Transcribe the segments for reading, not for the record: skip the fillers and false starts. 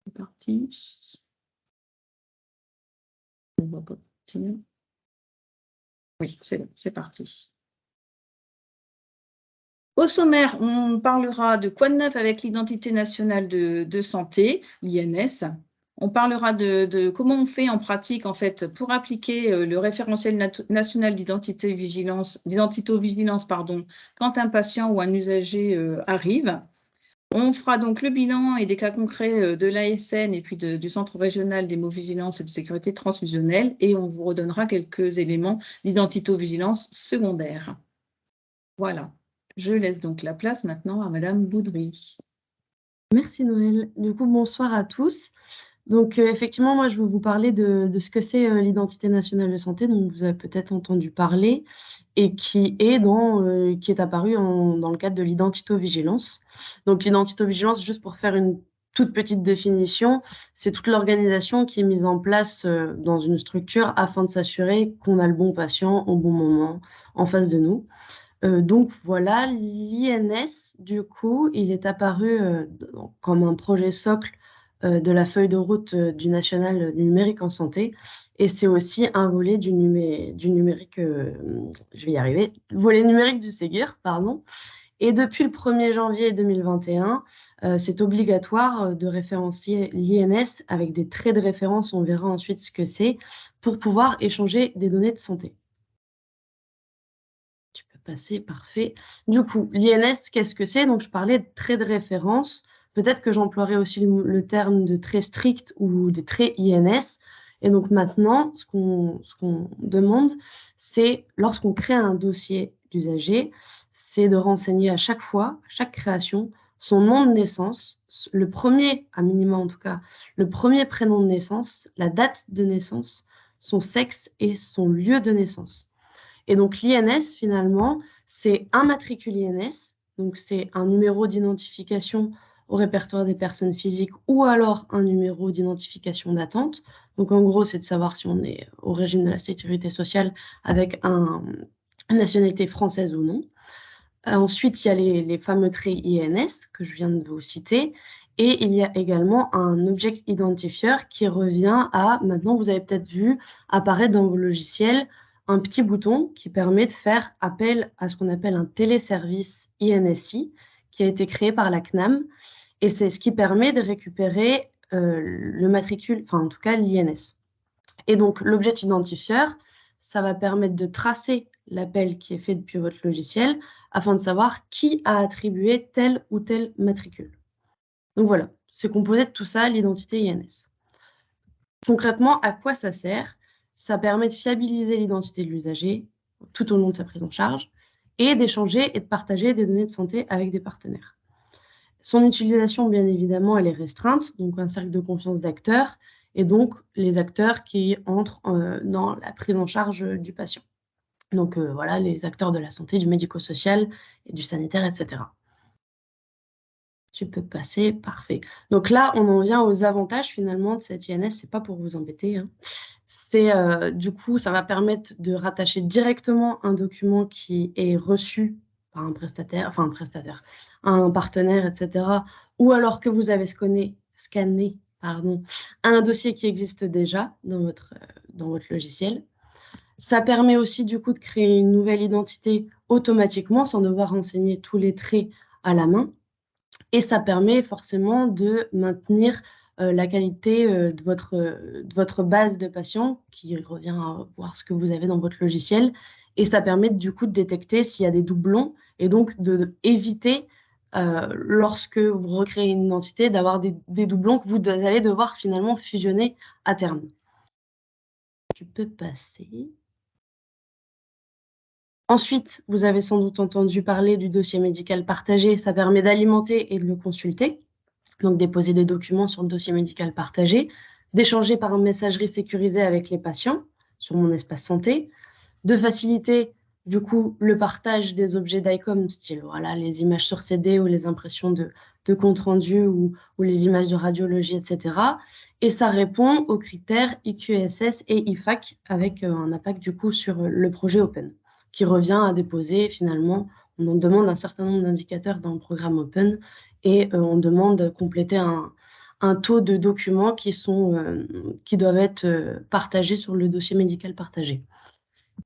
C'est parti. On va partir. Oui, c'est bon, c'est parti. Au sommaire, on parlera de quoi de neuf avec l'identité nationale de santé, l'INS. On parlera de comment on fait en pratique, en fait, pour appliquer le référentiel national d'identito-vigilance, pardon, quand un patient ou un usager arrive. On fera donc le bilan et des cas concrets de l'ASN et puis du Centre régional d'hémovigilance et de sécurité transfusionnelle, et on vous redonnera quelques éléments d'identito-vigilance secondaire. Voilà. Je laisse donc la place maintenant à Madame Boudry. Merci Noël. Du coup, bonsoir à tous. Donc, effectivement, moi, je vais vous parler de ce que c'est l'identité nationale de santé, dont vous avez peut-être entendu parler, et qui est apparu dans le cadre de l'identito-vigilance. Donc, l'identito-vigilance, juste pour faire une toute petite définition, c'est toute l'organisation qui est mise en place dans une structure afin de s'assurer qu'on a le bon patient au bon moment en face de nous. Donc voilà, l'INS, du coup, il est apparu comme un projet socle de la feuille de route du national du numérique en santé. Et c'est aussi un volet du numérique, je vais y arriver, volet numérique du Ségur, pardon. Et depuis le 1er janvier 2021, c'est obligatoire de référencier l'INS avec des traits de référence, on verra ensuite ce que c'est, pour pouvoir échanger des données de santé. Tu peux passer, parfait. Du coup, l'INS, qu'est-ce que c'est? Donc, je parlais de traits de référence. Peut-être que j'emploierai aussi le terme de traits stricts ou des traits INS. Et donc maintenant, ce qu'on demande, c'est lorsqu'on crée un dossier d'usager, c'est de renseigner à chaque fois, à chaque création, son nom de naissance, le premier, à minima en tout cas, le premier prénom de naissance, la date de naissance, son sexe et son lieu de naissance. Et donc l'INS, finalement, c'est un matricule INS, donc c'est un numéro d'identification au répertoire des personnes physiques ou alors un numéro d'identification d'attente. Donc en gros, c'est de savoir si on est au régime de la sécurité sociale avec une nationalité française ou non. Ensuite, il y a les fameux traits INS que je viens de vous citer. Et il y a également un object identifier qui revient à, maintenant vous avez peut-être vu apparaître dans vos logiciels, un petit bouton qui permet de faire appel à ce qu'on appelle un téléservice INSI qui a été créé par la CNAM. Et c'est ce qui permet de récupérer le matricule, enfin en tout cas l'INS. Et donc l'objet identifier, ça va permettre de tracer l'appel qui est fait depuis votre logiciel afin de savoir qui a attribué tel ou tel matricule. Donc voilà, c'est composé de tout ça, l'identité INS. Concrètement, à quoi ça sert? Ça permet de fiabiliser l'identité de l'usager tout au long de sa prise en charge et d'échanger et de partager des données de santé avec des partenaires. Son utilisation, bien évidemment, elle est restreinte, donc un cercle de confiance d'acteurs, et donc les acteurs qui entrent dans la prise en charge du patient. Donc voilà, les acteurs de la santé, du médico-social, et du sanitaire, etc. Tu peux passer, parfait. Donc là, on en vient aux avantages finalement de cette INS, c'est pas pour vous embêter, hein. C'est du coup, ça va permettre de rattacher directement un document qui est reçu par un prestataire, un partenaire, etc. Ou alors que vous avez scanné, un dossier qui existe déjà dans votre logiciel. Ça permet aussi du coup de créer une nouvelle identité automatiquement sans devoir renseigner tous les traits à la main. Et ça permet forcément de maintenir la qualité de votre base de patients qui revient à voir ce que vous avez dans votre logiciel. Et ça permet du coup de détecter s'il y a des doublons et donc d'éviter, lorsque vous recréez une identité, d'avoir des doublons que vous allez devoir finalement fusionner à terme. Tu peux passer. Ensuite, vous avez sans doute entendu parler du dossier médical partagé. Ça permet d'alimenter et de le consulter. Donc déposer des documents sur le dossier médical partagé, d'échanger par messagerie sécurisée avec les patients sur mon espace santé, de faciliter du coup le partage des objets d'ICOM, style voilà, les images sur CD ou les impressions de compte rendu ou les images de radiologie, etc. Et ça répond aux critères IQSS et IFAC avec un impact du coup sur le projet Open, qui revient à déposer finalement, on en demande un certain nombre d'indicateurs dans le programme Open et on demande de compléter un taux de documents qui doivent être partagés sur le dossier médical partagé.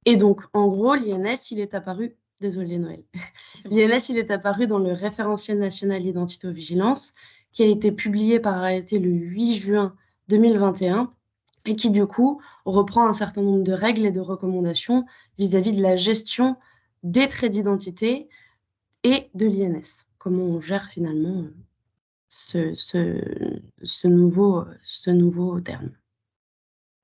Et donc, en gros, l'INS, il est apparu, désolé Noël, l'INS, il est apparu dans le référentiel national d'identité-vigilance qui a été publié par arrêté le 8 juin 2021 et qui, du coup, reprend un certain nombre de règles et de recommandations vis-à-vis de la gestion des traits d'identité et de l'INS. Comment on gère finalement ce nouveau terme.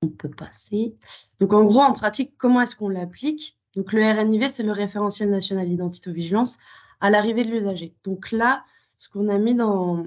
On peut passer. Donc, en gros, en pratique, comment est-ce qu'on l'applique? Donc, le RNIV, c'est le référentiel national d'identité-vigilance à l'arrivée de l'usager. Donc là, ce qu'on a mis dans,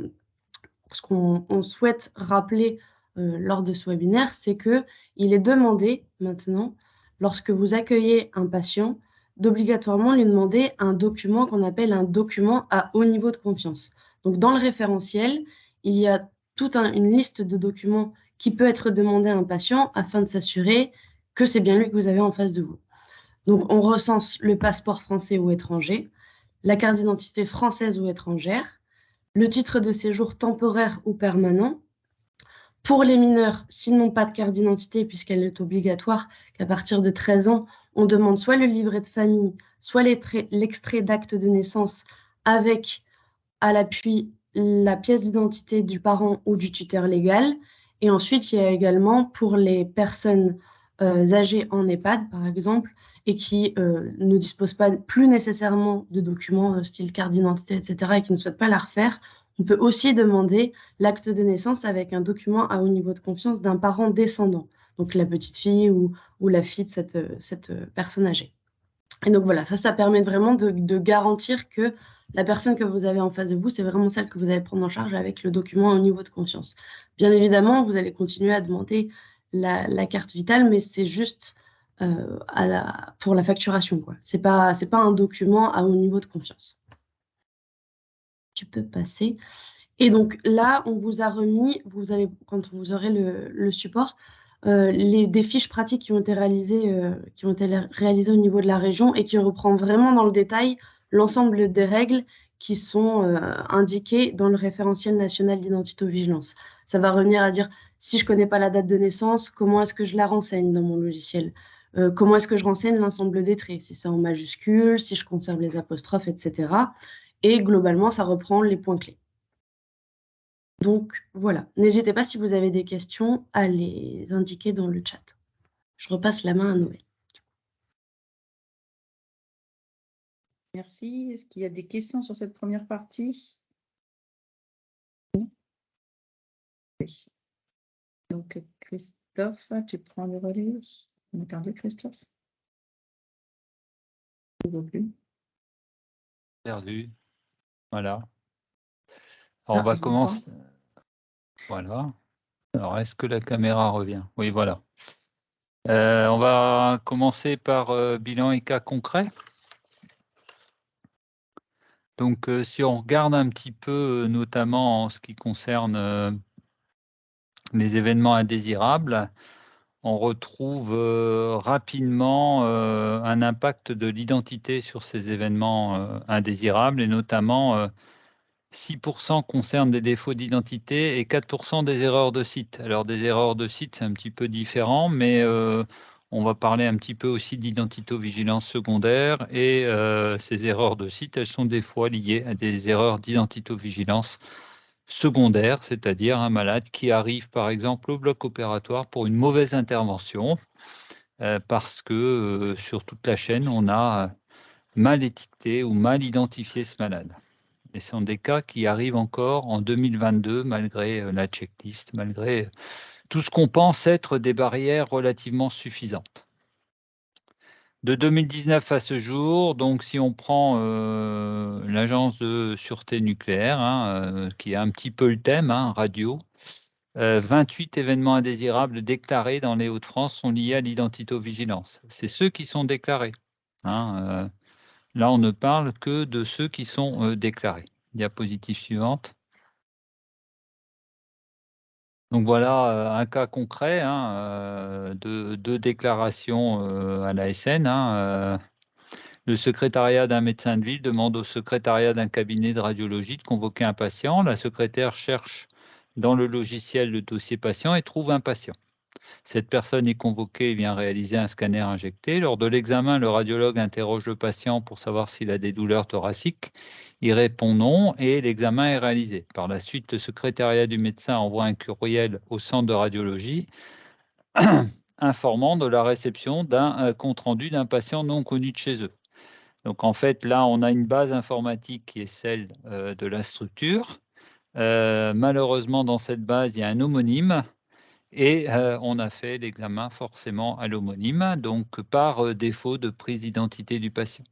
ce qu'on souhaite rappeler lors de ce webinaire, c'est qu'il est demandé maintenant, lorsque vous accueillez un patient, d'obligatoirement lui demander un document qu'on appelle un document à haut niveau de confiance. Donc, dans le référentiel, il y a toute une liste de documents qui peut être demandé à un patient afin de s'assurer que c'est bien lui que vous avez en face de vous. Donc, on recense le passeport français ou étranger, la carte d'identité française ou étrangère, le titre de séjour temporaire ou permanent. Pour les mineurs, s'ils n'ont pas de carte d'identité, puisqu'elle est obligatoire qu'à partir de 13 ans, on demande soit le livret de famille, soit l'extrait d'acte de naissance avec à l'appui la pièce d'identité du parent ou du tuteur légal. Et ensuite, il y a également pour les personnes âgées en EHPAD, par exemple, et qui ne disposent pas plus nécessairement de documents style carte d'identité, etc., et qui ne souhaitent pas la refaire, on peut aussi demander l'acte de naissance avec un document à haut niveau de confiance d'un parent descendant, donc la petite fille ou la fille de cette personne âgée. Et donc voilà, ça permet vraiment de garantir que la personne que vous avez en face de vous, c'est vraiment celle que vous allez prendre en charge avec le document au niveau de confiance. Bien évidemment, vous allez continuer à demander la carte vitale, mais c'est juste pour la facturation, quoi. C'est pas un document à haut niveau de confiance. Tu peux passer. Et donc là, on vous a remis, quand vous aurez le support, des fiches pratiques qui ont été réalisées au niveau de la région et qui reprend vraiment dans le détail l'ensemble des règles qui sont indiquées dans le référentiel national d'identité-vigilance. Ça va revenir à dire, si je ne connais pas la date de naissance, comment est-ce que je la renseigne dans mon logiciel? Comment est-ce que je renseigne l'ensemble des traits? Si c'est en majuscule, si je conserve les apostrophes, etc. Et globalement, ça reprend les points clés. Donc voilà, n'hésitez pas si vous avez des questions à les indiquer dans le chat. Je repasse la main à Noël. Merci. Est-ce qu'il y a des questions sur cette première partie? Oui. Donc Christophe, tu prends le relais. On a perdu Christophe. Il ne voit plus. Perdu. Voilà. Alors, on va commencer. Voilà. Alors, est-ce que la caméra revient? Oui, voilà. On va commencer par bilan et cas concret. Donc, si on regarde un petit peu, notamment en ce qui concerne les événements indésirables, on retrouve rapidement un impact de l'identité sur ces événements indésirables, et notamment 6% concernent des défauts d'identité et 4% des erreurs de site. Alors, des erreurs de site, c'est un petit peu différent, mais on va parler un petit peu aussi d'identité-vigilance secondaire, et ces erreurs de site, elles sont des fois liées à des erreurs d'identité-vigilance secondaire, c'est-à-dire un malade qui arrive par exemple au bloc opératoire pour une mauvaise intervention, parce que sur toute la chaîne, on a mal étiqueté ou mal identifié ce malade. Et ce sont des cas qui arrivent encore en 2022, malgré la checklist, malgré tout ce qu'on pense être des barrières relativement suffisantes. De 2019 à ce jour, donc si on prend l'Agence de sûreté nucléaire, qui a un petit peu le thème, radio, 28 événements indésirables déclarés dans les Hauts-de-France sont liés à l'identité-vigilance. C'est ceux qui sont déclarés. Là, on ne parle que de ceux qui sont déclarés. Diapositive suivante. Donc voilà un cas concret de déclaration à l'ASN. Le secrétariat d'un médecin de ville demande au secrétariat d'un cabinet de radiologie de convoquer un patient. La secrétaire cherche dans le logiciel le dossier patient et trouve un patient. Cette personne est convoquée et vient réaliser un scanner injecté. Lors de l'examen, le radiologue interroge le patient pour savoir s'il a des douleurs thoraciques. Il répond non et l'examen est réalisé. Par la suite, le secrétariat du médecin envoie un courriel au centre de radiologie informant de la réception d'un compte-rendu d'un patient non connu de chez eux. Donc en fait, là, on a une base informatique qui est celle de la structure. Malheureusement, dans cette base, il y a un homonyme et on a fait l'examen forcément à l'homonyme, donc par défaut de prise d'identité du patient.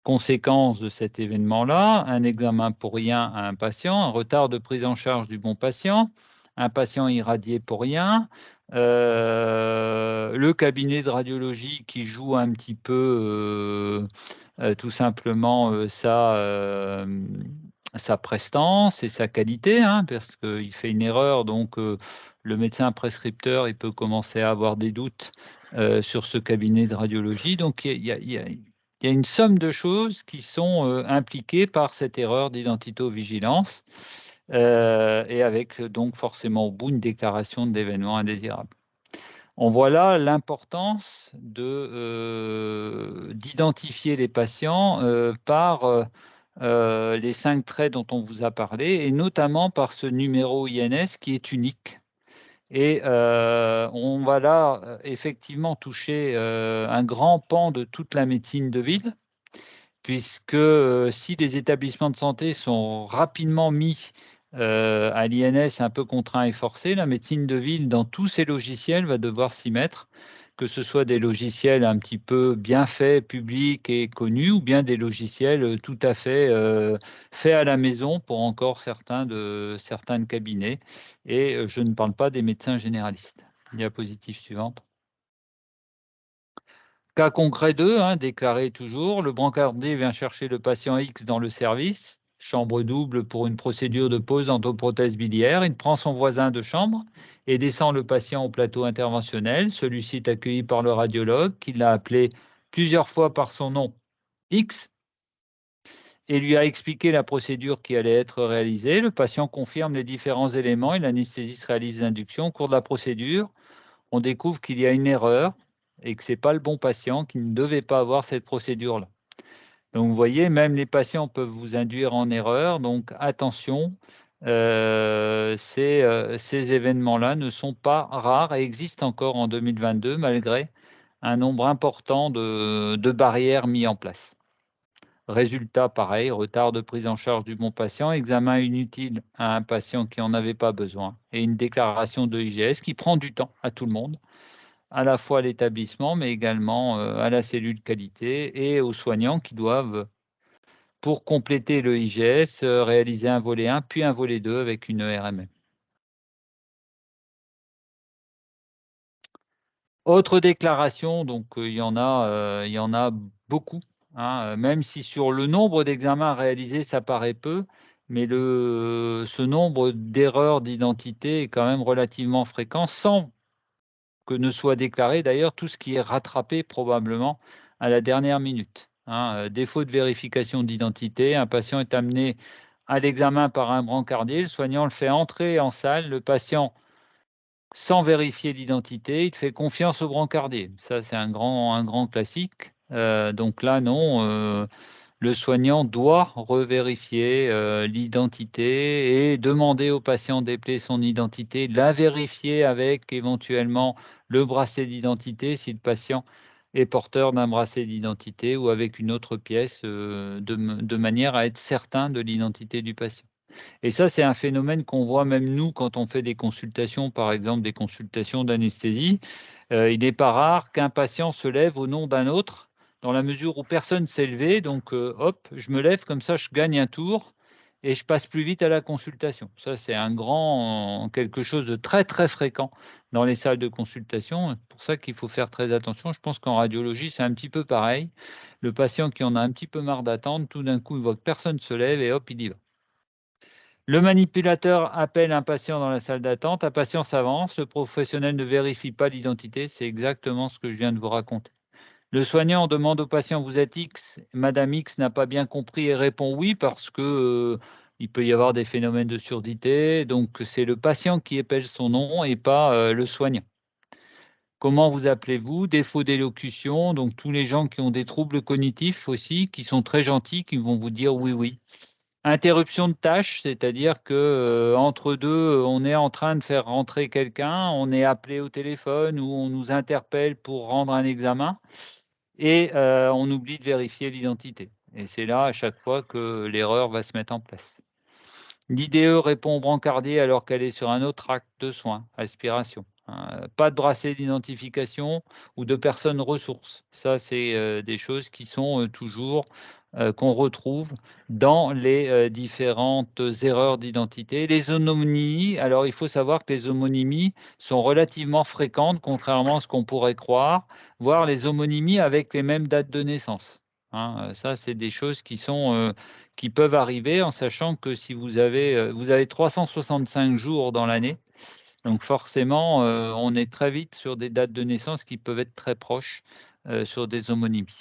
Conséquence de cet événement-là, un examen pour rien à un patient, un retard de prise en charge du bon patient, un patient irradié pour rien, le cabinet de radiologie qui joue un petit peu tout simplement sa prestance et sa qualité, hein, parce qu'il fait une erreur, donc le médecin prescripteur il peut commencer à avoir des doutes sur ce cabinet de radiologie. Donc il y a une somme de choses qui sont impliquées par cette erreur d'identito-vigilance et avec donc forcément au bout une déclaration d'événement indésirable. On voit là l'importance d'identifier les patients par les 5 traits dont on vous a parlé et notamment par ce numéro INS qui est unique. Et on va là effectivement toucher un grand pan de toute la médecine de ville, puisque si les établissements de santé sont rapidement mis à l'INS un peu contraints et forcés, la médecine de ville, dans tous ces logiciels, va devoir s'y mettre, que ce soit des logiciels un petit peu bien faits, publics et connus, ou bien des logiciels tout à fait faits à la maison pour encore certains de cabinets. Et je ne parle pas des médecins généralistes. Diapositive suivante. Cas concret 2, hein, déclaré toujours, le brancardier vient chercher le patient X dans le service, chambre double pour une procédure de pose d'endoprothèse biliaire. Il prend son voisin de chambre et descend le patient au plateau interventionnel. Celui-ci est accueilli par le radiologue qui l'a appelé plusieurs fois par son nom X et lui a expliqué la procédure qui allait être réalisée. Le patient confirme les différents éléments et l'anesthésiste réalise l'induction. Au cours de la procédure, on découvre qu'il y a une erreur et que ce n'est pas le bon patient, qui ne devait pas avoir cette procédure-là. Donc, vous voyez, même les patients peuvent vous induire en erreur. Donc, attention, ces événements-là ne sont pas rares et existent encore en 2022, malgré un nombre important de barrières mises en place. Résultat, pareil, retard de prise en charge du bon patient, examen inutile à un patient qui n'en avait pas besoin et une déclaration de IGS qui prend du temps à tout le monde, à la fois à l'établissement, mais également à la cellule qualité et aux soignants qui doivent, pour compléter le IGS, réaliser un volet 1 puis un volet 2 avec une ERMM. Autre déclaration, donc il y en a beaucoup, hein, même si sur le nombre d'examens réalisés, ça paraît peu, mais ce nombre d'erreurs d'identité est quand même relativement fréquent, sans que ne soit déclaré d'ailleurs tout ce qui est rattrapé probablement à la dernière minute, hein. Défaut de vérification d'identité, un patient est amené à l'examen par un brancardier, le soignant le fait entrer en salle, le patient, sans vérifier l'identité, il fait confiance au brancardier. Ça, c'est un grand classique. Donc là, non, le soignant doit revérifier l'identité et demander au patient d'épeler son identité, la vérifier avec éventuellement le bracelet d'identité si le patient est porteur d'un bracelet d'identité ou avec une autre pièce de manière à être certain de l'identité du patient. Et ça, c'est un phénomène qu'on voit même nous quand on fait des consultations, par exemple des consultations d'anesthésie. Il n'est pas rare qu'un patient se lève au nom d'un autre, dans la mesure où personne s'est levé. Donc, hop, je me lève comme ça, je gagne un tour et je passe plus vite à la consultation. Ça, c'est quelque chose de très, très fréquent dans les salles de consultation. C'est pour ça qu'il faut faire très attention. Je pense qu'en radiologie, c'est un petit peu pareil. Le patient qui en a un petit peu marre d'attendre, tout d'un coup, il voit que personne se lève et hop, il y va. Le manipulateur appelle un patient dans la salle d'attente, un patient s'avance, le professionnel ne vérifie pas l'identité, c'est exactement ce que je viens de vous raconter. Le soignant demande au patient: vous êtes X? Madame X n'a pas bien compris et répond oui parce que Il peut y avoir des phénomènes de surdité, donc c'est le patient qui épelle son nom et pas le soignant. Comment vous appelez-vous? Défaut d'élocution, donc tous les gens qui ont des troubles cognitifs aussi, qui sont très gentils, qui vont vous dire oui, oui. Interruption de tâche, c'est-à-dire que entre deux, on est en train de faire rentrer quelqu'un, on est appelé au téléphone ou on nous interpelle pour rendre un examen et on oublie de vérifier l'identité. Et c'est là, à chaque fois, que l'erreur va se mettre en place. L'IDE répond au brancardier alors qu'elle est sur un autre acte de soins, respiration. Pas de bracelet d'identification ou de personnes ressources. Ça, c'est des choses qui sont toujours qu'on retrouve dans les différentes erreurs d'identité. Les homonymies, alors il faut savoir que les homonymies sont relativement fréquentes, contrairement à ce qu'on pourrait croire, voire les homonymies avec les mêmes dates de naissance. Ça, c'est des choses qui peuvent arriver en sachant que si vous avez 365 jours dans l'année, donc forcément, on est très vite sur des dates de naissance qui peuvent être très proches, sur des homonymies.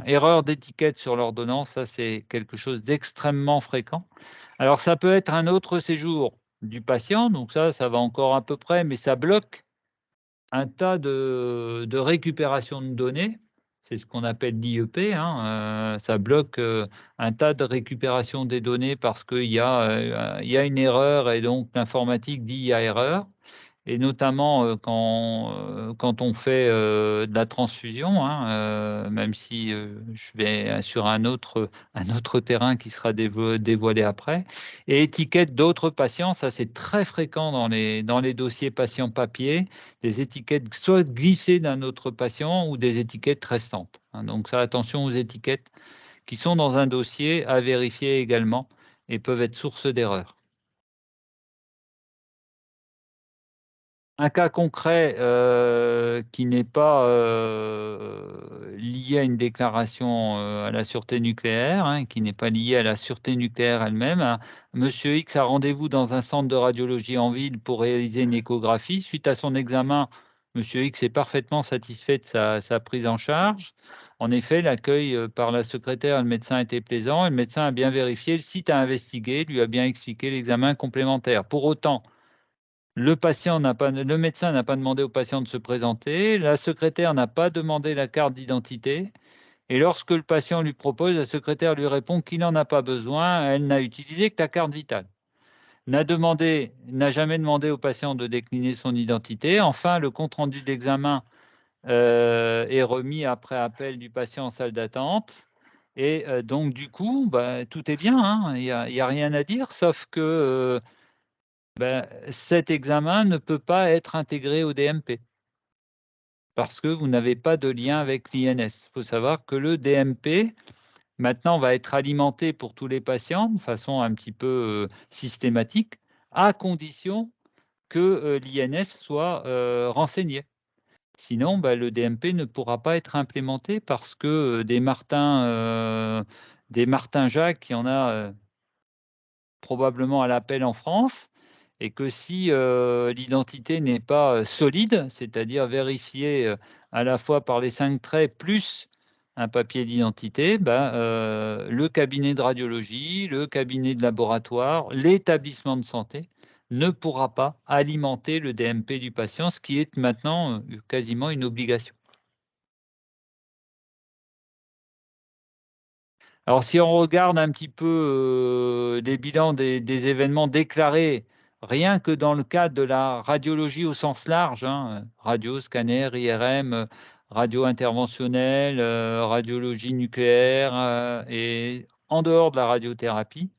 Erreur d'étiquette sur l'ordonnance, ça c'est quelque chose d'extrêmement fréquent. Alors ça peut être un autre séjour du patient, donc ça va encore à peu près, mais ça bloque un tas de récupération de données. C'est ce qu'on appelle l'IEP, ça bloque, un tas de récupération des données parce qu'il y a une erreur et donc l'informatique dit: «Il y a erreur». Et notamment, quand on fait, de la transfusion, même si, je vais sur un autre terrain qui sera dévoilé après. Et étiquette d'autres patients, ça c'est très fréquent dans les dossiers patients papier, des étiquettes soit glissées d'un autre patient ou des étiquettes restantes, donc ça, attention aux étiquettes qui sont dans un dossier à vérifier également et peuvent être source d'erreur. Un cas concret, qui n'est pas, lié à une déclaration, à la sûreté nucléaire, qui n'est pas lié à la sûreté nucléaire elle-même, Monsieur X a rendez-vous dans un centre de radiologie en ville pour réaliser une échographie. Suite à son examen, Monsieur X est parfaitement satisfait de sa prise en charge. En effet, l'accueil, par la secrétaire et le médecin était plaisant et le médecin a bien vérifié le site à investiguer, lui a bien expliqué l'examen complémentaire. Pour autant, le médecin n'a pas demandé au patient de se présenter, la secrétaire n'a pas demandé la carte d'identité et lorsque le patient lui propose, la secrétaire lui répond qu'il n'en a pas besoin, elle n'a utilisé que la carte vitale. N'a jamais demandé au patient de décliner son identité. Enfin, le compte-rendu de l'examen, est remis après appel du patient en salle d'attente et donc du coup, tout est bien, il y a rien à dire sauf que, cet examen ne peut pas être intégré au DMP parce que vous n'avez pas de lien avec l'INS. Il faut savoir que le DMP, maintenant, va être alimenté pour tous les patients de façon un petit peu, systématique, à condition que, l'INS soit, renseigné. Sinon, le DMP ne pourra pas être implémenté parce que, des Martin Jacques, il y en a, probablement à l'appel en France et que si, l'identité n'est pas, solide, c'est-à-dire vérifiée, à la fois par les 5 traits plus un papier d'identité, le cabinet de radiologie, le cabinet de laboratoire, l'établissement de santé ne pourra pas alimenter le DMP du patient, ce qui est maintenant, quasiment une obligation. Alors, si on regarde un petit peu, les bilans des événements déclarés, rien que dans le cadre de la radiologie au sens large, radio, scanner, IRM, radio interventionnelle, radiologie nucléaire, et en dehors de la radiothérapie,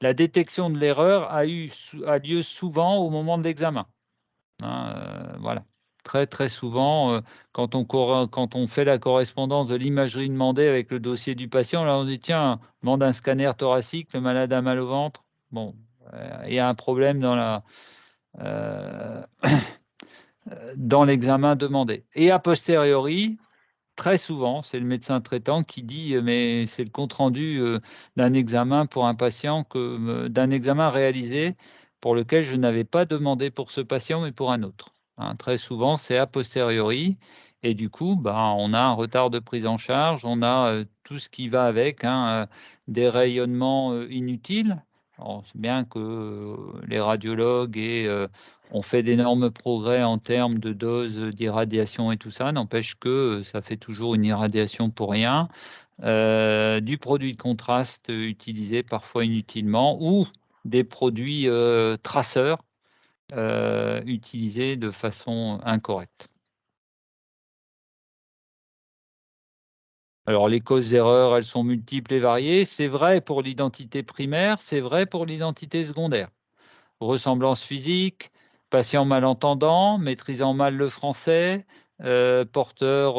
la détection de l'erreur a lieu souvent au moment de l'examen. Voilà. Très, très souvent, quand on fait la correspondance de l'imagerie demandée avec le dossier du patient, là, on dit: «Tiens, demande un scanner thoracique, le malade a mal au ventre». Bon, il y a un problème heu, dans l'examen demandé et a posteriori, très souvent, c'est le médecin traitant qui dit: «Mais c'est le compte rendu, d'un examen pour un patient d'un examen réalisé pour lequel je n'avais pas demandé pour ce patient, mais pour un autre». Très souvent, c'est a posteriori et du coup, on a un retard de prise en charge, on a, tout ce qui va avec, des rayonnements, inutiles, Alors, c'est bien que les radiologues ont fait d'énormes progrès en termes de doses d'irradiation et tout ça, n'empêche que ça fait toujours une irradiation pour rien. Du produit de contraste utilisé parfois inutilement ou des produits traceurs utilisés de façon incorrecte. Alors, les causes d'erreur, elles sont multiples et variées. C'est vrai pour l'identité primaire, c'est vrai pour l'identité secondaire. Ressemblance physique, patient malentendant, maîtrisant mal le français, porteur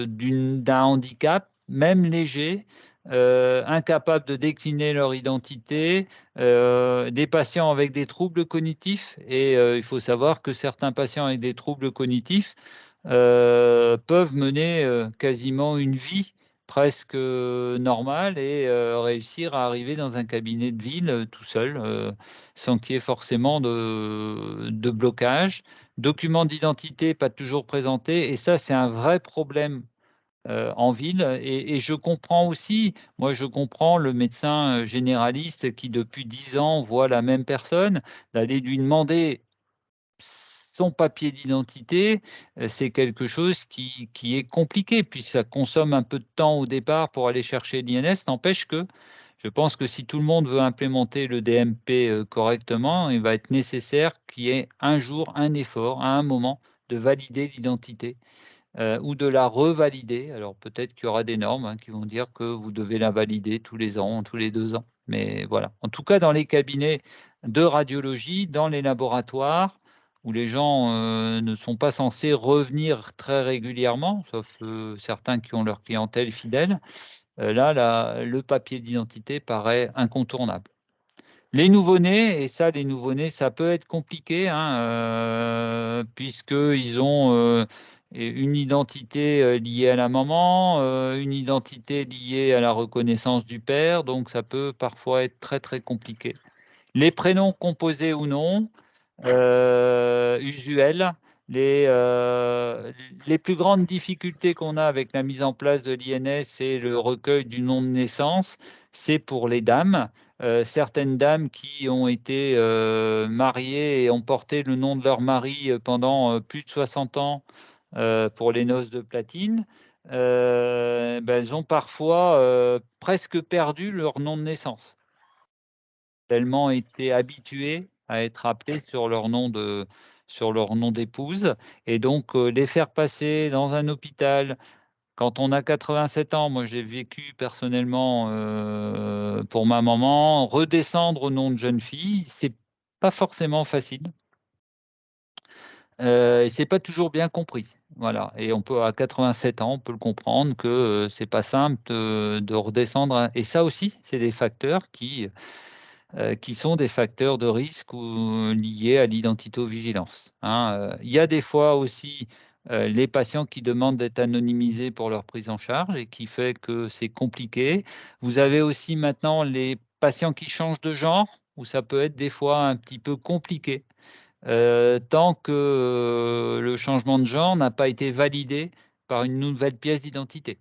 d'un handicap, même léger, incapables de décliner leur identité, des patients avec des troubles cognitifs. Et il faut savoir que certains patients avec des troubles cognitifs peuvent mener quasiment une vie presque normale et réussir à arriver dans un cabinet de ville tout seul, sans qu'il y ait forcément de blocage. Documents d'identité pas toujours présentés et ça, c'est un vrai problème en ville et je comprends aussi, moi je comprends le médecin généraliste qui depuis 10 ans voit la même personne, d'aller lui demander son papier d'identité, c'est quelque chose qui est compliqué, puis ça consomme un peu de temps au départ pour aller chercher l'INS. N'empêche que je pense que si tout le monde veut implémenter le DMP correctement, il va être nécessaire qu'il y ait un jour un effort, à un moment, de valider l'identité ou de la revalider. Alors peut-être qu'il y aura des normes qui vont dire que vous devez la valider tous les ans, tous les 2 ans. Mais voilà. En tout cas, dans les cabinets de radiologie, dans les laboratoires, où les gens ne sont pas censés revenir très régulièrement, sauf certains qui ont leur clientèle fidèle, là, le papier d'identité paraît incontournable. Les nouveau-nés, et ça, les nouveau-nés, ça peut être compliqué, puisqu'ils ont une identité liée à la maman, une identité liée à la reconnaissance du père, donc ça peut parfois être très, très compliqué. Les prénoms composés ou non, usuels, les plus grandes difficultés qu'on a avec la mise en place de l'INS et le recueil du nom de naissance, c'est pour les dames. Certaines dames qui ont été mariées et ont porté le nom de leur mari pendant plus de 60 ans pour les noces de platine, elles ont parfois presque perdu leur nom de naissance, tellement été habituées à être appelées sur leur nom d'épouse et donc les faire passer dans un hôpital quand on a 87 ans. Moi, j'ai vécu personnellement, pour ma maman, redescendre au nom de jeune fille, c'est pas forcément facile et c'est pas toujours bien compris. Voilà, et on peut à 87 ans, on peut le comprendre que, c'est pas simple de redescendre et ça aussi, c'est des facteurs qui sont des facteurs de risque ou liés à l'identito-vigilance, il y a des fois aussi, les patients qui demandent d'être anonymisés pour leur prise en charge et qui fait que c'est compliqué. Vous avez aussi maintenant les patients qui changent de genre, où ça peut être des fois un petit peu compliqué, tant que, le changement de genre n'a pas été validé par une nouvelle pièce d'identité.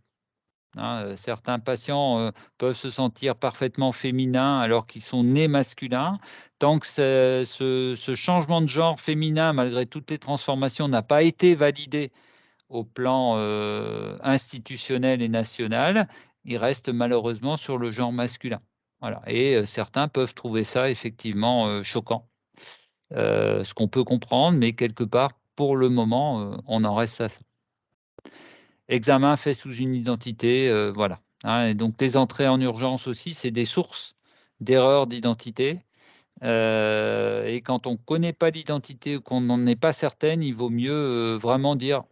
Certains patients, peuvent se sentir parfaitement féminins alors qu'ils sont nés masculins. Tant que ce changement de genre féminin, malgré toutes les transformations, n'a pas été validé au plan, institutionnel et national, il reste malheureusement sur le genre masculin. Voilà et certains peuvent trouver ça effectivement, choquant, ce qu'on peut comprendre, mais quelque part, pour le moment, on en reste à ça. Examen fait sous une identité, voilà, et donc les entrées en urgence aussi, c'est des sources d'erreurs d'identité, et quand on ne connaît pas l'identité ou qu'on n'en est pas certaine, il vaut mieux, vraiment dire: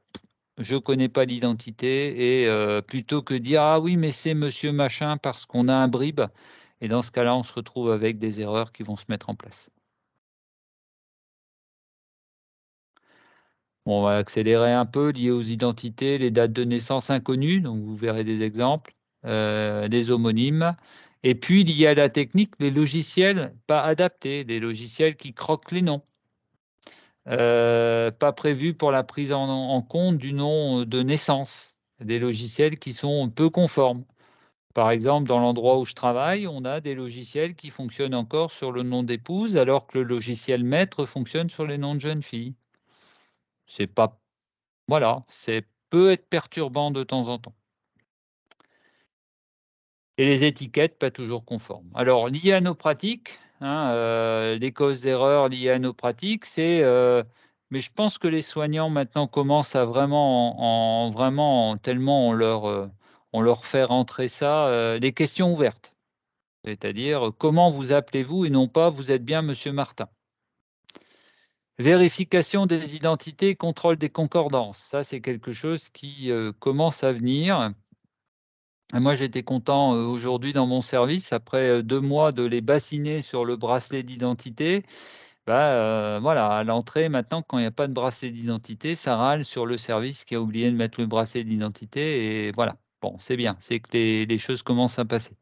«Je ne connais pas l'identité» et plutôt que dire: «Ah oui, mais c'est monsieur machin» parce qu'on a un bribe et dans ce cas-là, on se retrouve avec des erreurs qui vont se mettre en place. On va accélérer un peu, lié aux identités, les dates de naissance inconnues, donc vous verrez des exemples, des homonymes et puis lié à la technique, les logiciels pas adaptés, des logiciels qui croquent les noms, pas prévus pour la prise en compte du nom de naissance, des logiciels qui sont peu conformes. Par exemple, dans l'endroit où je travaille, on a des logiciels qui fonctionnent encore sur le nom d'épouse, alors que le logiciel maître fonctionne sur les noms de jeunes filles. C'est pas, voilà, c'est peut être perturbant de temps en temps. Et les étiquettes pas toujours conformes. Alors, liées à nos pratiques, hein, les causes d'erreur liées à nos pratiques, mais je pense que les soignants maintenant commencent à vraiment tellement on leur fait rentrer ça, les questions ouvertes. C'est-à-dire, comment vous appelez-vous et non pas vous êtes bien monsieur Martin. Vérification des identités, contrôle des concordances. Ça, c'est quelque chose qui commence à venir. Et moi, j'étais content aujourd'hui dans mon service, après 2 mois de les bassiner sur le bracelet d'identité. Bah, voilà, à l'entrée maintenant, quand il n'y a pas de bracelet d'identité, ça râle sur le service qui a oublié de mettre le bracelet d'identité et voilà. Bon, c'est bien, c'est que les choses commencent à passer.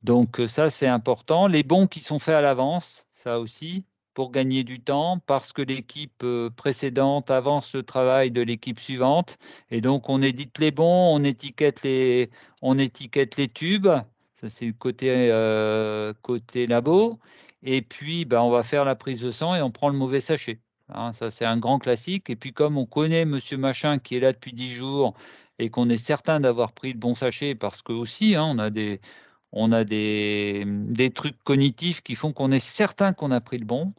Donc ça, c'est important. Les bons qui sont faits à l'avance, ça aussi, pour gagner du temps, parce que l'équipe, précédente avance le travail de l'équipe suivante et donc on édite les bons, on étiquette les tubes. Ça, c'est le côté labo et puis, bah, on va faire la prise de sang et on prend le mauvais sachet, hein. Ça, c'est un grand classique et puis comme on connaît monsieur machin qui est là depuis 10 jours et qu'on est certain d'avoir pris le bon sachet parce qu'aussi, hein, on a des trucs cognitifs qui font qu'on est certain qu'on a pris le bon.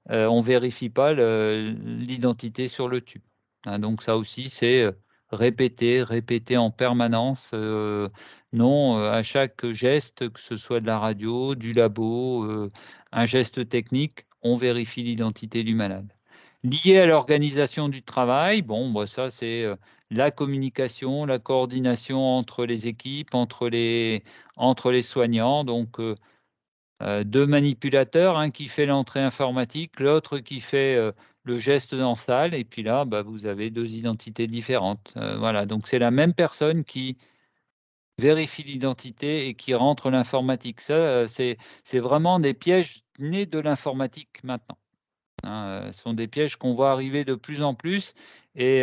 On vérifie pas l'identité sur le tube, hein, donc ça aussi, c'est, répéter, répéter en permanence, non, à chaque geste, que ce soit de la radio, du labo, un geste technique, on vérifie l'identité du malade. Lié à l'organisation du travail, bon, bah, ça, c'est, la communication, la coordination entre les équipes, entre les soignants, donc 2 manipulateurs, un qui fait l'entrée informatique, l'autre qui fait, le geste en salle et puis là, bah, vous avez 2 identités différentes, voilà, donc c'est la même personne qui vérifie l'identité et qui rentre l'informatique. Ça, c'est vraiment des pièges nés de l'informatique maintenant, hein, ce sont des pièges qu'on voit arriver de plus en plus et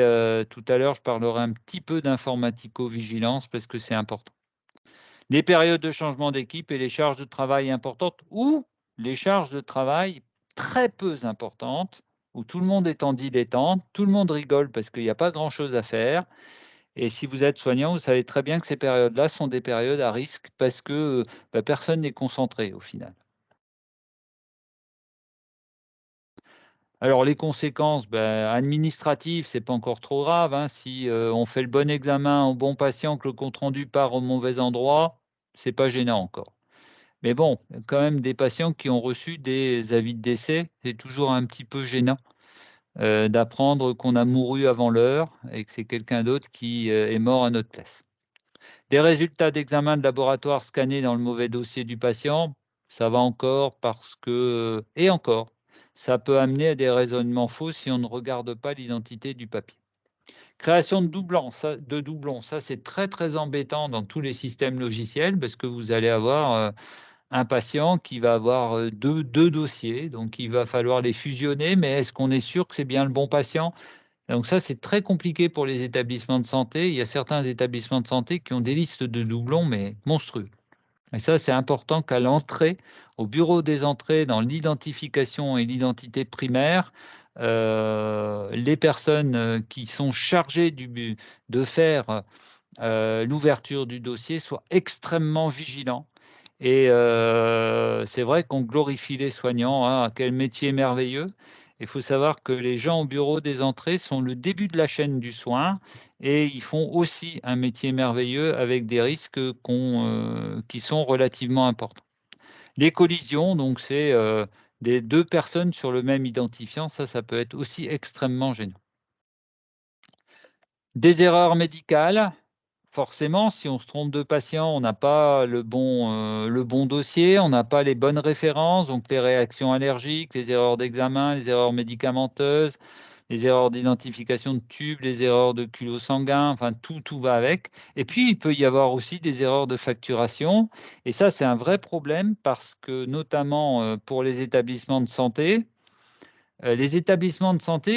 tout à l'heure, je parlerai un petit peu d'informatico-vigilance parce que c'est important. Les périodes de changement d'équipe et les charges de travail importantes ou les charges de travail très peu importantes, où tout le monde est en dilettante, tout le monde rigole parce qu'il n'y a pas grand-chose à faire et si vous êtes soignant, vous savez très bien que ces périodes-là sont des périodes à risque parce que, bah, personne n'est concentré au final. Alors les conséquences, bah, administratives, c'est pas encore trop grave, hein, si, on fait le bon examen au bon patient, que le compte rendu part au mauvais endroit, c'est pas gênant encore. Mais bon, quand même des patients qui ont reçu des avis de décès, c'est toujours un petit peu gênant, d'apprendre qu'on a mouru avant l'heure et que c'est quelqu'un d'autre qui, est mort à notre place. Des résultats d'examen de laboratoire scannés dans le mauvais dossier du patient, ça va encore parce que et encore, ça peut amener à des raisonnements faux si on ne regarde pas l'identité du papier. Création de doublons, ça c'est très, très embêtant dans tous les systèmes logiciels parce que vous allez avoir, un patient qui va avoir, 2 dossiers, donc il va falloir les fusionner, mais est-ce qu'on est sûr que c'est bien le bon patient? Donc ça, c'est très compliqué pour les établissements de santé. Il y a certains établissements de santé qui ont des listes de doublons, mais monstrueux. Et ça, c'est important qu'à l'entrée, au bureau des entrées, dans l'identification et l'identité primaire, les personnes, qui sont chargées de faire, l'ouverture du dossier soient extrêmement vigilants et c'est vrai qu'on glorifie les soignants, hein, quel métier merveilleux. Il faut savoir que les gens au bureau des entrées sont le début de la chaîne du soin et ils font aussi un métier merveilleux avec des risques qui sont relativement importants. Les collisions, donc c'est, des 2 personnes sur le même identifiant, ça peut être aussi extrêmement gênant. Des erreurs médicales. Forcément, si on se trompe de patient, on n'a pas le bon dossier, on n'a pas les bonnes références, donc les réactions allergiques, les erreurs d'examen, les erreurs médicamenteuses, les erreurs d'identification de tubes, les erreurs de culot sanguin, enfin tout va avec. Et puis, il peut y avoir aussi des erreurs de facturation et ça, c'est un vrai problème parce que notamment, pour les établissements de santé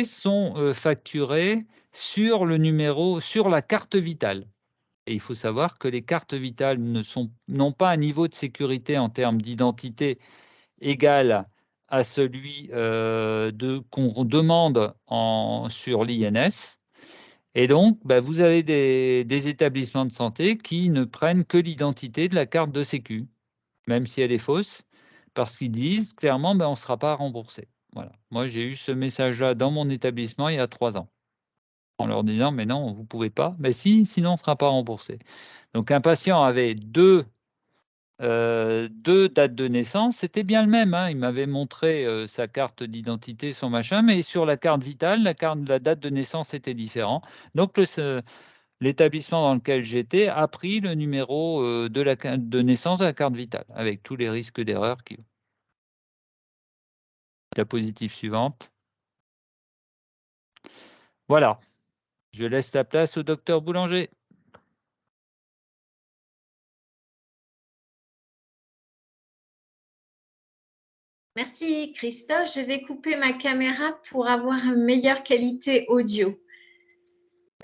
sont, facturés sur le numéro sur la carte vitale. Et il faut savoir que les cartes vitales n'ont pas un niveau de sécurité en termes d'identité égal à celui qu'on demande sur l'INS. Et donc, bah, vous avez des établissements de santé qui ne prennent que l'identité de la carte de sécu, même si elle est fausse, parce qu'ils disent clairement, bah, on ne sera pas remboursé. Voilà. Moi, j'ai eu ce message-là dans mon établissement il y a 3 ans, en leur disant: «Mais non, vous ne pouvez pas». «Mais si, sinon on ne sera pas remboursé». Donc un patient avait 2 dates de naissance, c'était bien le même, hein. Il m'avait montré, sa carte d'identité, son machin, mais sur la carte vitale, la date de naissance était différent. Donc l'établissement dans lequel j'étais a pris le numéro, de la carte de naissance de la carte vitale, avec tous les risques d'erreur qui diapositive suivante. Voilà, je laisse la place au docteur Boulanger. Merci Christophe. Je vais couper ma caméra pour avoir une meilleure qualité audio.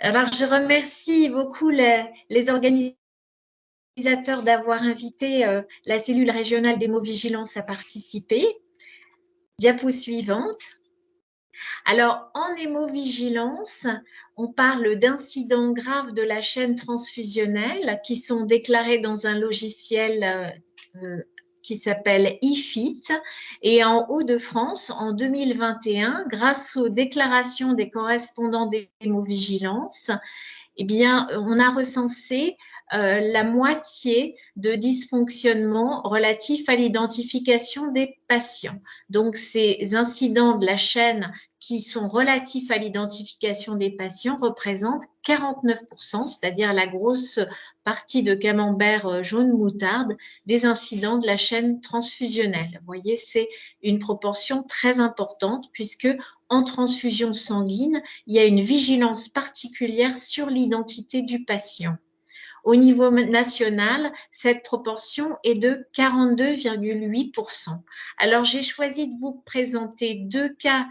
Alors, je remercie beaucoup les organisateurs d'avoir invité la cellule régionale d'hémovigilance à participer. Diapo suivante. Alors, en hémovigilance, on parle d'incidents graves de la chaîne transfusionnelle qui sont déclarés dans un logiciel qui s'appelle eFit. Et en Hauts-de-France, en 2021, grâce aux déclarations des correspondants d'hémovigilance, eh bien, on a recensé la moitié de dysfonctionnements relatifs à l'identification des patients. Donc, ces incidents de la chaîne qui sont relatifs à l'identification des patients représentent 49%, c'est-à-dire la grosse partie de camembert jaune moutarde des incidents de la chaîne transfusionnelle. Vous voyez, c'est une proportion très importante puisque en transfusion sanguine, il y a une vigilance particulière sur l'identité du patient. Au niveau national, cette proportion est de 42,8%. Alors, j'ai choisi de vous présenter 2 cas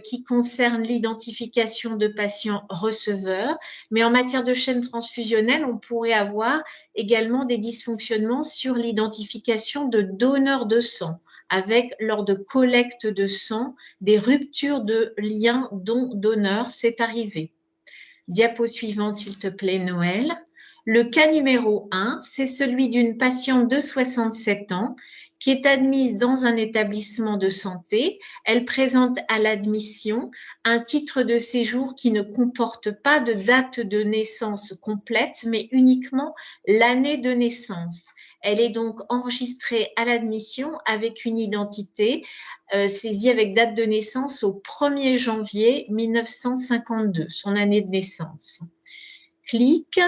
qui concernent l'identification de patients receveurs, mais en matière de chaîne transfusionnelle, on pourrait avoir également des dysfonctionnements sur l'identification de donneurs de sang, avec, lors de collecte de sang, des ruptures de liens don-donneur, c'est arrivé. Diapo suivante, s'il te plaît, Noël. Le cas numéro 1, c'est celui d'une patiente de 67 ans qui est admise dans un établissement de santé. Elle présente à l'admission un titre de séjour qui ne comporte pas de date de naissance complète, mais uniquement l'année de naissance. Elle est donc enregistrée à l'admission avec une identité saisie avec date de naissance au 1er janvier 1952, son année de naissance. Clic.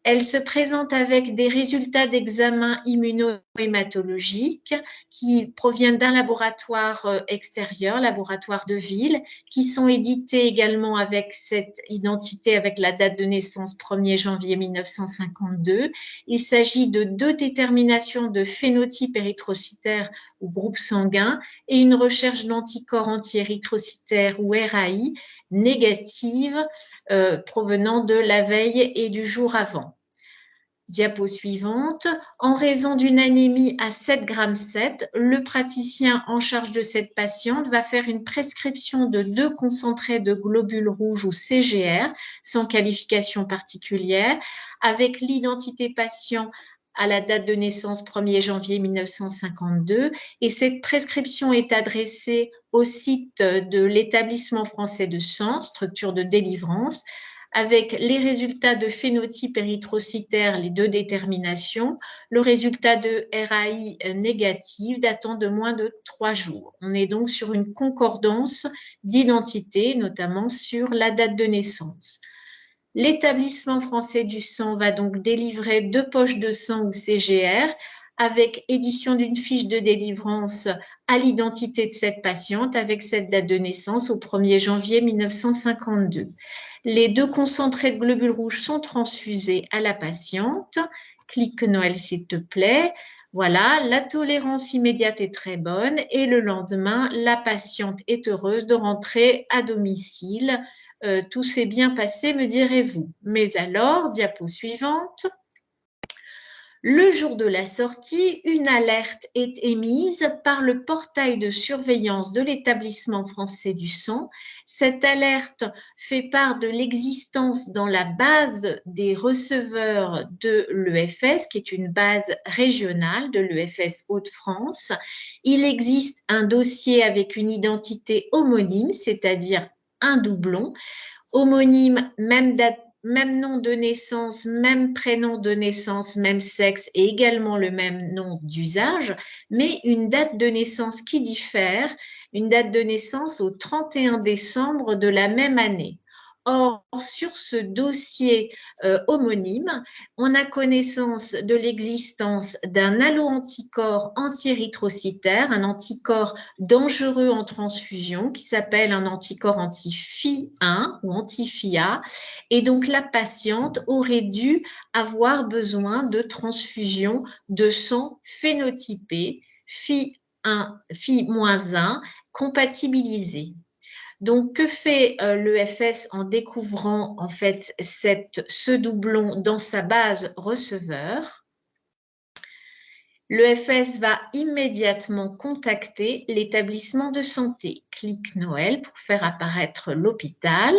Elle se présente avec des résultats d'examen immunohématologique qui proviennent d'un laboratoire extérieur, laboratoire de ville, qui sont édités également avec cette identité, avec la date de naissance 1er janvier 1952. Il s'agit de 2 déterminations de phénotype érythrocytaire ou groupe sanguin et une recherche d'anticorps anti-érythrocytaires ou RAI négative provenant de la veille et du jour avant. Diapo suivante. En raison d'une anémie à 7,7 g, le praticien en charge de cette patiente va faire une prescription de 2 concentrés de globules rouges ou CGR, sans qualification particulière, avec l'identité patient à la date de naissance 1er janvier 1952. Et cette prescription est adressée au site de l'établissement français de sang, structure de délivrance, avec les résultats de phénotype érythrocytaire, les 2 déterminations, le résultat de RAI négatif datant de moins de 3 jours. On est donc sur une concordance d'identité, notamment sur la date de naissance. L'établissement français du sang va donc délivrer 2 poches de sang ou CGR avec édition d'une fiche de délivrance à l'identité de cette patiente avec cette date de naissance au 1er janvier 1952. Les 2 concentrés de globules rouges sont transfusés à la patiente. Clique Noël, s'il te plaît. Voilà, la tolérance immédiate est très bonne et le lendemain, la patiente est heureuse de rentrer à domicile tout s'est bien passé, me direz-vous. Mais alors, diapo suivante. Le jour de la sortie, une alerte est émise par le portail de surveillance de l'établissement français du sang. Cette alerte fait part de l'existence dans la base des receveurs de l'EFS, qui est une base régionale de l'EFS Hauts-de-France. Il existe un dossier avec une identité homonyme, c'est-à-dire un doublon. Homonyme, même date, même nom de naissance, même prénom de naissance, même sexe et également le même nom d'usage, mais une date de naissance qui diffère, une date de naissance au 31 décembre de la même année. Or, sur ce dossier homonyme, on a connaissance de l'existence d'un allo-anticorps anti-érythrocytaire, un anticorps dangereux en transfusion qui s'appelle un anticorps anti-Phi1 ou anti-Phi-A. Et donc, la patiente aurait dû avoir besoin de transfusion de sang phénotypé Phi1, Phi-1 compatibilisé. Donc, que fait l'EFS en découvrant en fait ce doublon dans sa base receveur? L'EFS va immédiatement contacter l'établissement de santé. Clique Noël pour faire apparaître l'hôpital.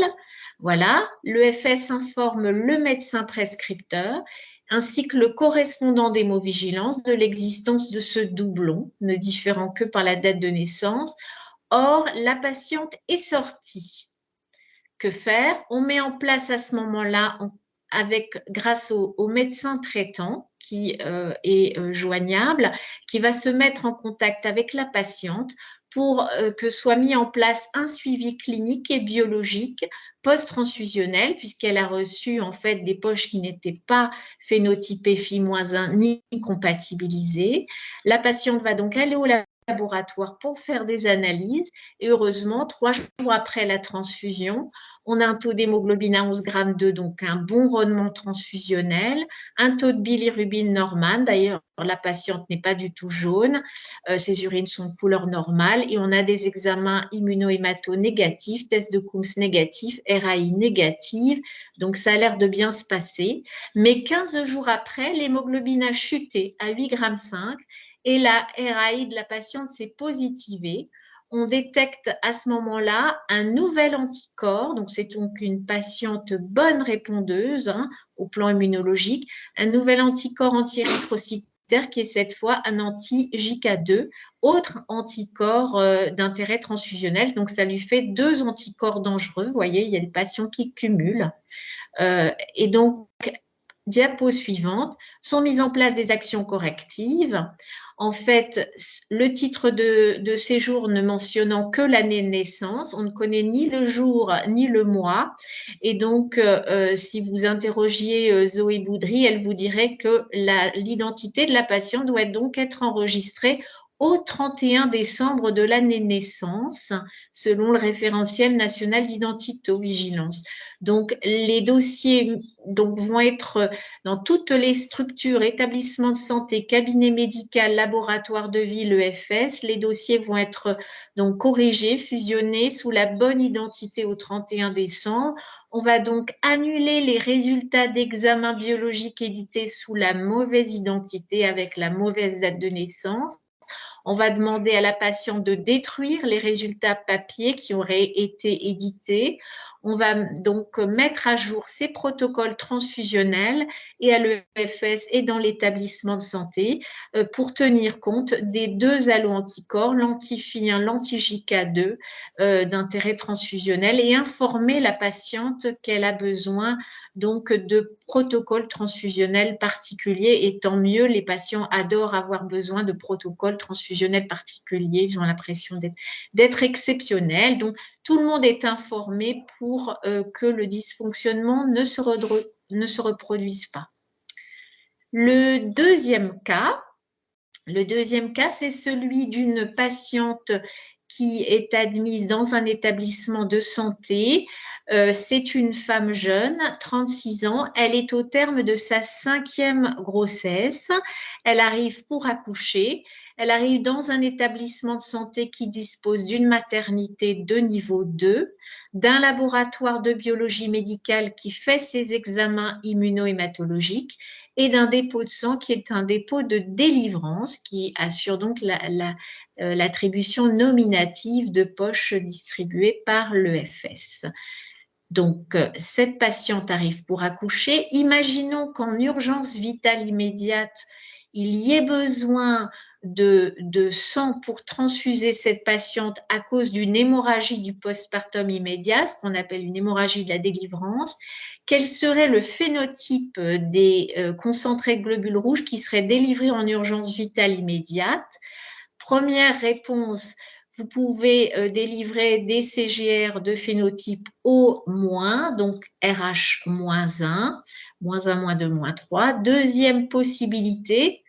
Voilà, l'EFS informe le médecin prescripteur ainsi que le correspondant d'hémovigilance de l'existence de ce doublon, ne différant que par la date de naissance. Or, la patiente est sortie. Que faire? On met en place à ce moment-là, grâce au médecin traitant qui est joignable, qui va se mettre en contact avec la patiente pour que soit mis en place un suivi clinique et biologique post-transfusionnel, puisqu'elle a reçu en fait des poches qui n'étaient pas phénotypées Phi-1 ni compatibilisées. La patiente va donc aller au laboratoire pour faire des analyses et heureusement, 3 jours après la transfusion, on a un taux d'hémoglobine à 11 grammes 2, donc un bon rendement transfusionnel, un taux de bilirubine normal, d'ailleurs la patiente n'est pas du tout jaune, ses urines sont de couleur normale et on a des examens immunohémato négatifs, test de Coombs négatif, RAI négative, donc ça a l'air de bien se passer. Mais 15 jours après, l'hémoglobine a chuté à 8 grammes 5 et la RAI de la patiente s'est positivée. On détecte à ce moment-là un nouvel anticorps, donc c'est donc une patiente bonne répondeuse au plan immunologique, un nouvel anticorps anti-érythrocytaire qui est cette fois un anti-JK2, autre anticorps d'intérêt transfusionnel. Donc ça lui fait 2 anticorps dangereux. Vous voyez, il y a des patients qui cumulent. Et donc, diapo suivante, sont mises en place des actions correctives. En fait, le titre de séjour ne mentionnant que l'année de naissance, on ne connaît ni le jour ni le mois. Et donc, si vous interrogiez Zoé Boudry, elle vous dirait que l'identité de la patiente doit donc être enregistrée au 31 décembre de l'année de naissance, selon le référentiel national d'identité-vigilance. Donc, les dossiers vont être dans toutes les structures, établissements de santé, cabinet médical, laboratoire de vie, l'EFS. Les dossiers vont être donc corrigés, fusionnés sous la bonne identité au 31 décembre. On va donc annuler les résultats d'examen biologique édités sous la mauvaise identité avec la mauvaise date de naissance. On va demander à la patiente de détruire les résultats papier qui auraient été édités. On va donc mettre à jour ces protocoles transfusionnels et à l'EFS et dans l'établissement de santé pour tenir compte des 2 allo-anticorps, l'anti-Phi1, l'anti-JK2 d'intérêt transfusionnel et informer la patiente qu'elle a besoin donc de protocoles transfusionnels particuliers. Et tant mieux, les patients adorent avoir besoin de protocoles transfusionnels particuliers. Ils ont l'impression d'être exceptionnels. Donc, tout le monde est informé pour que le dysfonctionnement ne se reproduise pas. Le deuxième cas, c'est celui d'une patiente qui est admise dans un établissement de santé. C'est une femme jeune, 36 ans. Elle est au terme de sa 5e grossesse. Elle arrive pour accoucher. Elle arrive dans un établissement de santé qui dispose d'une maternité de niveau 2, d'un laboratoire de biologie médicale qui fait ses examens immunohématologiques et d'un dépôt de sang qui est un dépôt de délivrance qui assure donc l'attribution nominative de poches distribuées par l'EFS. Donc, cette patiente arrive pour accoucher. Imaginons qu'en urgence vitale immédiate, il y ait besoin de sang pour transfuser cette patiente à cause d'une hémorragie du postpartum immédiat, ce qu'on appelle une hémorragie de la délivrance. Quel serait le phénotype des concentrés de globules rouges qui seraient délivrés en urgence vitale immédiate? Première réponse, vous pouvez délivrer des CGR de phénotype O-, donc RH-1, -1, -2, -3. Deuxième possibilité,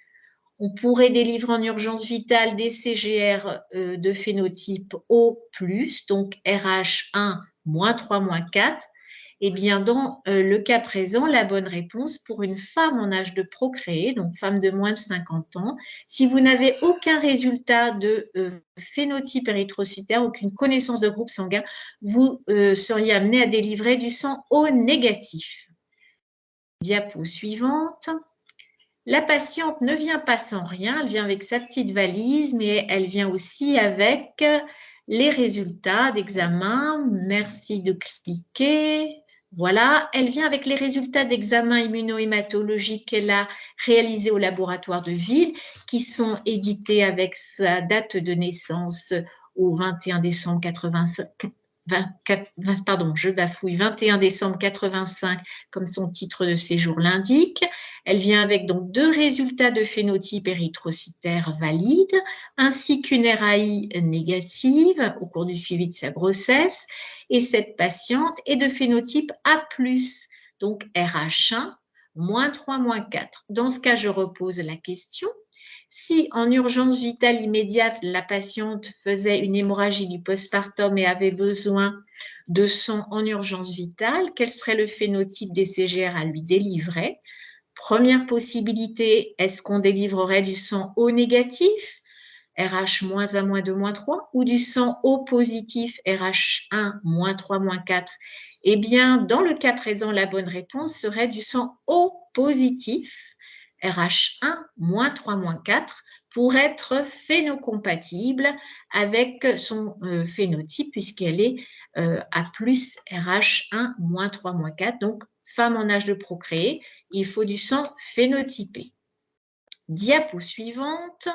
on pourrait délivrer en urgence vitale des CGR de phénotype O+, donc RH1, -3, -4. Eh bien, dans le cas présent, la bonne réponse pour une femme en âge de procréer, donc femme de moins de 50 ans, si vous n'avez aucun résultat de phénotype érythrocytaire, aucune connaissance de groupe sanguin, vous seriez amené à délivrer du sang O négatif. Diapo suivante. La patiente ne vient pas sans rien, elle vient avec sa petite valise, mais elle vient aussi avec les résultats d'examen. Merci de cliquer. Voilà, elle vient avec les résultats d'examen immunohématologique qu'elle a réalisé au laboratoire de ville, qui sont édités avec sa date de naissance au 21 décembre 85. 21 décembre 85, comme son titre de séjour l'indique. Elle vient avec donc 2 résultats de phénotype érythrocytaire valides, ainsi qu'une RAI négative au cours du suivi de sa grossesse. Et cette patiente est de phénotype A+, donc RH1, -3, -4. Dans ce cas, je repose la question. Si en urgence vitale immédiate, la patiente faisait une hémorragie du postpartum et avait besoin de sang en urgence vitale, quel serait le phénotype des CGR à lui délivrer? Première possibilité, est-ce qu'on délivrerait du sang O négatif, RH -1, -2, -3, ou du sang O positif, RH1, -3, -4? Eh bien, dans le cas présent, la bonne réponse serait du sang O positif, RH1, -3, -4, pour être phénocompatible avec son phénotype, puisqu'elle est A+, RH1, -3, -4, donc femme en âge de procréer, il faut du sang phénotypé. Diapo suivante.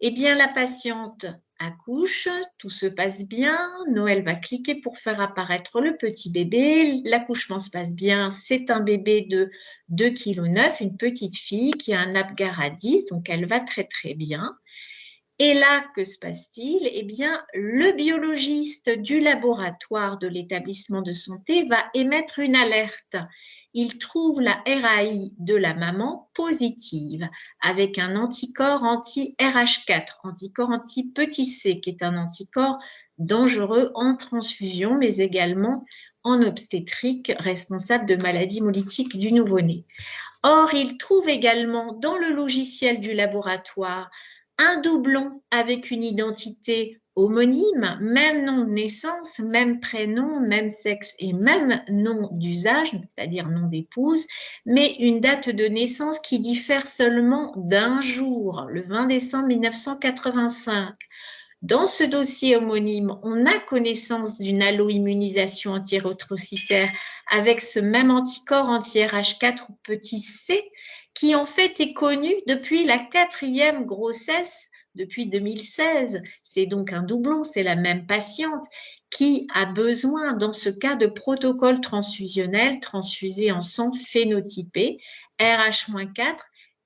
Eh bien, la patiente accouche, tout se passe bien. Noël va cliquer pour faire apparaître le petit bébé. L'accouchement se passe bien. C'est un bébé de 2,9 kg, une petite fille qui a un Apgar à 10, donc elle va très très bien. Et là, que se passe-t-il? Eh bien, le biologiste du laboratoire de l'établissement de santé va émettre une alerte. Il trouve la RAI de la maman positive avec un anticorps anti-RH4, anticorps anti-petit c, qui est un anticorps dangereux en transfusion, mais également en obstétrique, responsable de maladies molytiques du nouveau-né. Or, il trouve également dans le logiciel du laboratoire un doublon avec une identité homonyme, même nom de naissance, même prénom, même sexe et même nom d'usage, c'est-à-dire nom d'épouse, mais une date de naissance qui diffère seulement d'un jour, le 20 décembre 1985. Dans ce dossier homonyme, on a connaissance d'une alloimmunisation anti-érythrocytaire avec ce même anticorps anti-RH4 ou petit c, qui en fait est connu depuis la 4e grossesse, depuis 2016. C'est donc un doublon, c'est la même patiente qui a besoin, dans ce cas, de protocole transfusionnel transfusé en sang phénotypé, RH-4,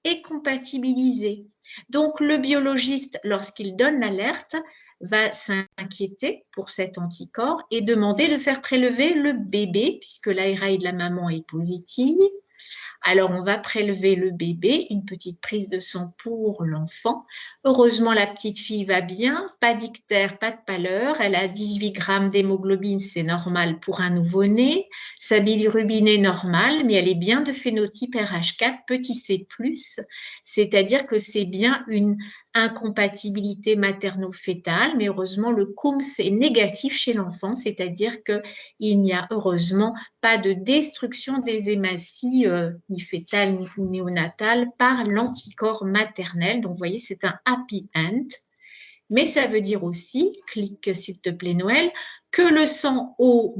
et compatibilisé. Donc, le biologiste, lorsqu'il donne l'alerte, va s'inquiéter pour cet anticorps et demander de faire prélever le bébé, puisque l'ARI de la maman est positive. Alors, on va prélever le bébé, une petite prise de sang pour l'enfant. Heureusement, la petite fille va bien, pas d'ictère, pas de pâleur. Elle a 18 grammes d'hémoglobine, c'est normal pour un nouveau-né. Sa bilirubine est normale, mais elle est bien de phénotype RH4, petit c+, c'est-à-dire que c'est bien une incompatibilité materno-fétale, mais heureusement, le COMS est négatif chez l'enfant, c'est-à-dire qu'il n'y a heureusement pas de destruction des hématies ni fétales ni néonatales par l'anticorps maternel. Donc, vous voyez, c'est un happy end. Mais ça veut dire aussi, clique s'il te plaît Noël, que le sang O-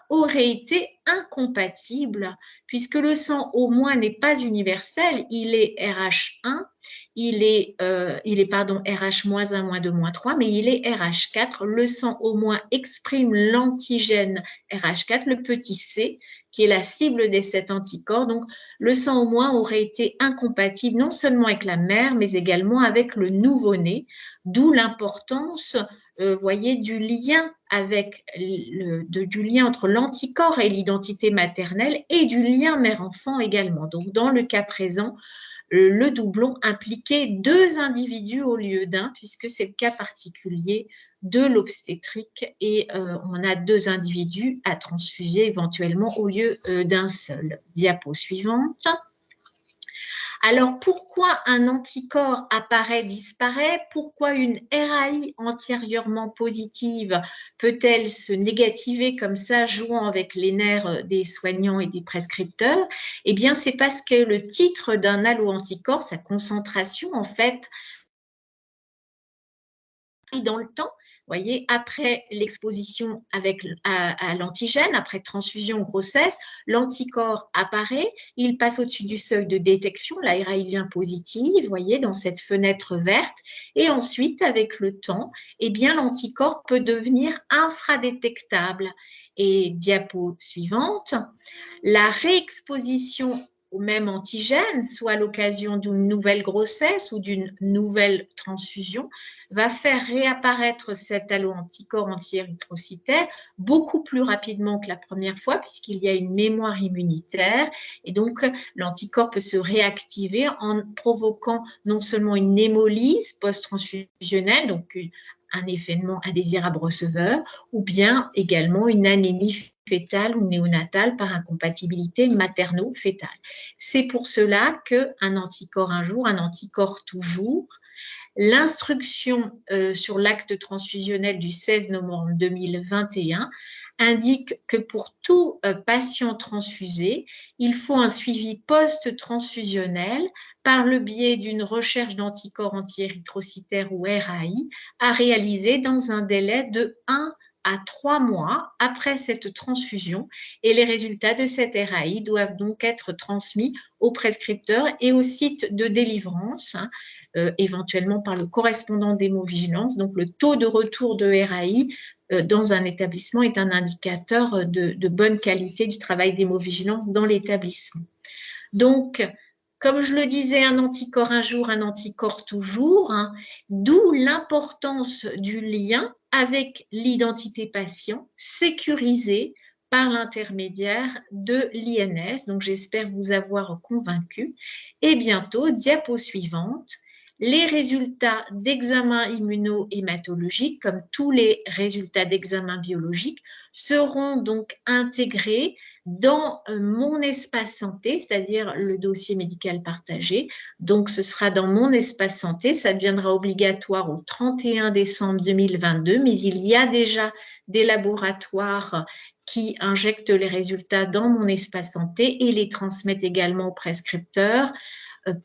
aurait été incompatible, puisque le sang O- n'est pas universel, il est RH1, il est RH-1, -2, -3, mais il est RH4. Le sang O- exprime l'antigène RH4, le petit c, qui est la cible des 7 anticorps. Donc, le sang O- aurait été incompatible non seulement avec la mère, mais également avec le nouveau-né, d'où l'importance, voyez, du lien du lien entre l'anticorps et l'identité maternelle et du lien mère-enfant également. Donc, dans le cas présent, le doublon impliquait 2 individus au lieu d'un, puisque c'est le cas particulier de l'obstétrique et on a 2 individus à transfuser éventuellement au lieu d'un seul. Diapo suivante. Alors, pourquoi un anticorps apparaît, disparaît? Pourquoi une RAI antérieurement positive peut-elle se négativer comme ça, jouant avec les nerfs des soignants et des prescripteurs? Eh bien, c'est parce que le titre d'un allo-anticorps, sa concentration, en fait, dans le temps. Vous voyez, après l'exposition à l'antigène, après transfusion grossesse, l'anticorps apparaît, il passe au-dessus du seuil de détection, la RAI vient positive, vous voyez, dans cette fenêtre verte, et ensuite, avec le temps, eh bien, l'anticorps peut devenir infradétectable. Et diapo suivante, la réexposition au même antigène, soit à l'occasion d'une nouvelle grossesse ou d'une nouvelle transfusion, va faire réapparaître cet allo-anticorps anti-érythrocytaire beaucoup plus rapidement que la première fois, puisqu'il y a une mémoire immunitaire. Et donc, l'anticorps peut se réactiver en provoquant non seulement une hémolyse post-transfusionnelle, donc un événement indésirable receveur, ou bien également une anémie fétale ou néonatale par incompatibilité materno-fétale. C'est pour cela qu'un anticorps un jour, un anticorps toujours. L'instruction sur l'acte transfusionnel du 16 novembre 2021 indique que pour tout patient transfusé, il faut un suivi post-transfusionnel par le biais d'une recherche d'anticorps anti-érythrocytaires ou RAI à réaliser dans un délai de 1 à 3 mois après cette transfusion, et les résultats de cette RAI doivent donc être transmis au prescripteur et au site de délivrance, éventuellement par le correspondant d'hémovigilance. Donc, le taux de retour de RAI dans un établissement est un indicateur de bonne qualité du travail d'hémovigilance dans l'établissement. Donc, comme je le disais, un anticorps un jour, un anticorps toujours, hein, d'où l'importance du lien avec l'identité patient sécurisée par l'intermédiaire de l'INS. Donc, j'espère vous avoir convaincu. Et bientôt, diapo suivante, les résultats d'examen immunohématologique, comme tous les résultats d'examen biologique, seront donc intégrés dans mon espace santé, c'est-à-dire le dossier médical partagé. Donc, ce sera dans mon espace santé. Ça deviendra obligatoire au 31 décembre 2022, mais il y a déjà des laboratoires qui injectent les résultats dans mon espace santé et les transmettent également aux prescripteurs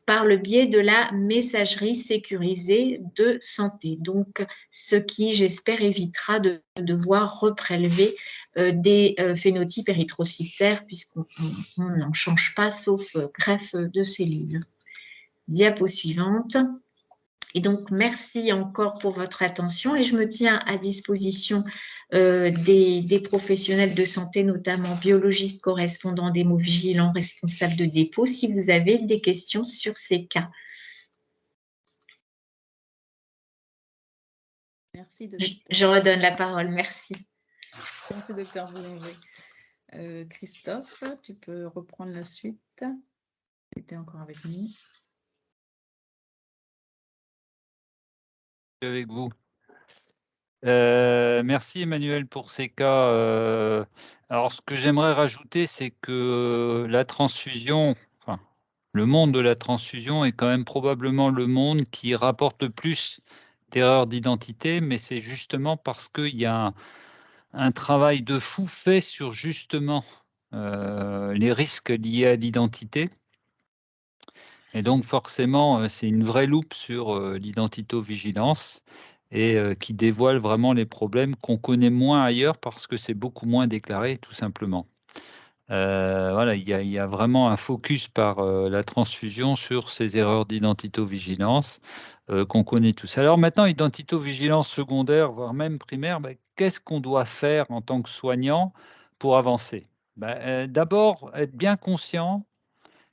par le biais de la messagerie sécurisée de santé. Donc, ce qui, j'espère, évitera de devoir reprélever des phénotypes érythrocytaires puisqu'on n'en change pas sauf greffe de cellules. Diapo suivante. Et donc, merci encore pour votre attention et je me tiens à disposition des professionnels de santé, notamment biologistes correspondants d'hémovigilants responsables de dépôt, si vous avez des questions sur ces cas. Merci. Je redonne la parole. Merci. Merci, docteur Boulanger. Christophe, tu peux reprendre la suite. Tu étais encore avec nous. Avec vous. Merci Emmanuel pour ces cas. Alors ce que j'aimerais rajouter, c'est que la transfusion, enfin, le monde de la transfusion est quand même probablement le monde qui rapporte le plus d'erreurs d'identité, mais c'est justement parce qu'il y a un travail de fou fait sur justement les risques liés à l'identité. Et donc forcément, c'est une vraie loupe sur l'identito-vigilance et qui dévoile vraiment les problèmes qu'on connaît moins ailleurs parce que c'est beaucoup moins déclaré, tout simplement. Voilà, il y a vraiment un focus par la transfusion sur ces erreurs d'identito-vigilance qu'on connaît tous. Alors maintenant, identito-vigilance secondaire, voire même primaire, qu'est-ce qu'on doit faire en tant que soignant pour avancer? D'abord, être bien conscient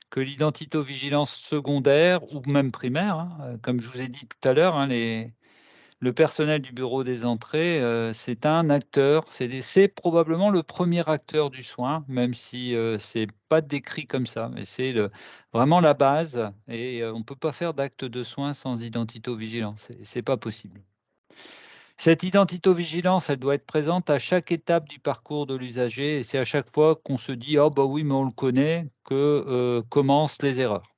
que l'identito-vigilance secondaire ou même primaire, hein, comme je vous ai dit tout à l'heure, hein, le personnel du bureau des entrées, c'est un acteur, c'est probablement le premier acteur du soin, même si ce n'est pas décrit comme ça, mais c'est vraiment la base et on ne peut pas faire d'acte de soin sans identito-vigilance, c'est pas possible. Cette identito-vigilance, elle doit être présente à chaque étape du parcours de l'usager et c'est à chaque fois qu'on se dit: «Oh bah oui, mais on le connaît», que commencent les erreurs.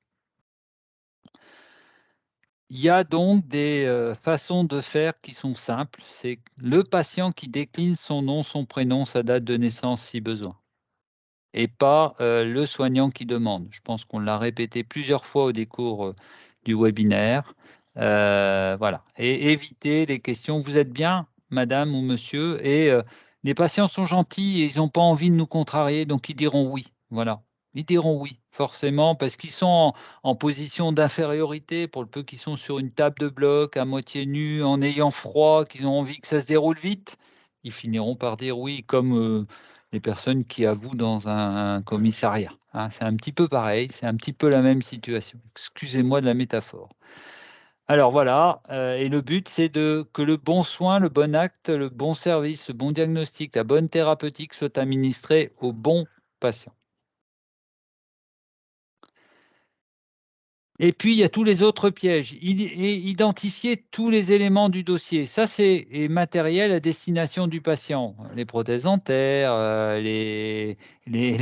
Il y a donc des façons de faire qui sont simples. C'est le patient qui décline son nom, son prénom, sa date de naissance si besoin et pas le soignant qui demande. Je pense qu'on l'a répété plusieurs fois au décours du webinaire. Voilà, et éviter les questions: «Vous êtes bien madame ou monsieur?» et les patients sont gentils et ils n'ont pas envie de nous contrarier, donc ils diront «oui». Voilà, ils diront «oui», forcément, parce qu'ils sont en position d'infériorité, pour le peu qu'ils sont sur une table de bloc, à moitié nus, en ayant froid, qu'ils ont envie que ça se déroule vite. Ils finiront par dire «oui», comme les personnes qui avouent dans un commissariat, hein. C'est un petit peu pareil, c'est un petit peu la même situation. Excusez-moi de la métaphore. Alors voilà, et le but, c'est que le bon soin, le bon acte, le bon service, le bon diagnostic, la bonne thérapeutique soit administré au bon patient. Et puis, il y a tous les autres pièges. Identifier tous les éléments du dossier. Ça, c'est matériel à destination du patient. Les prothèses dentaires, les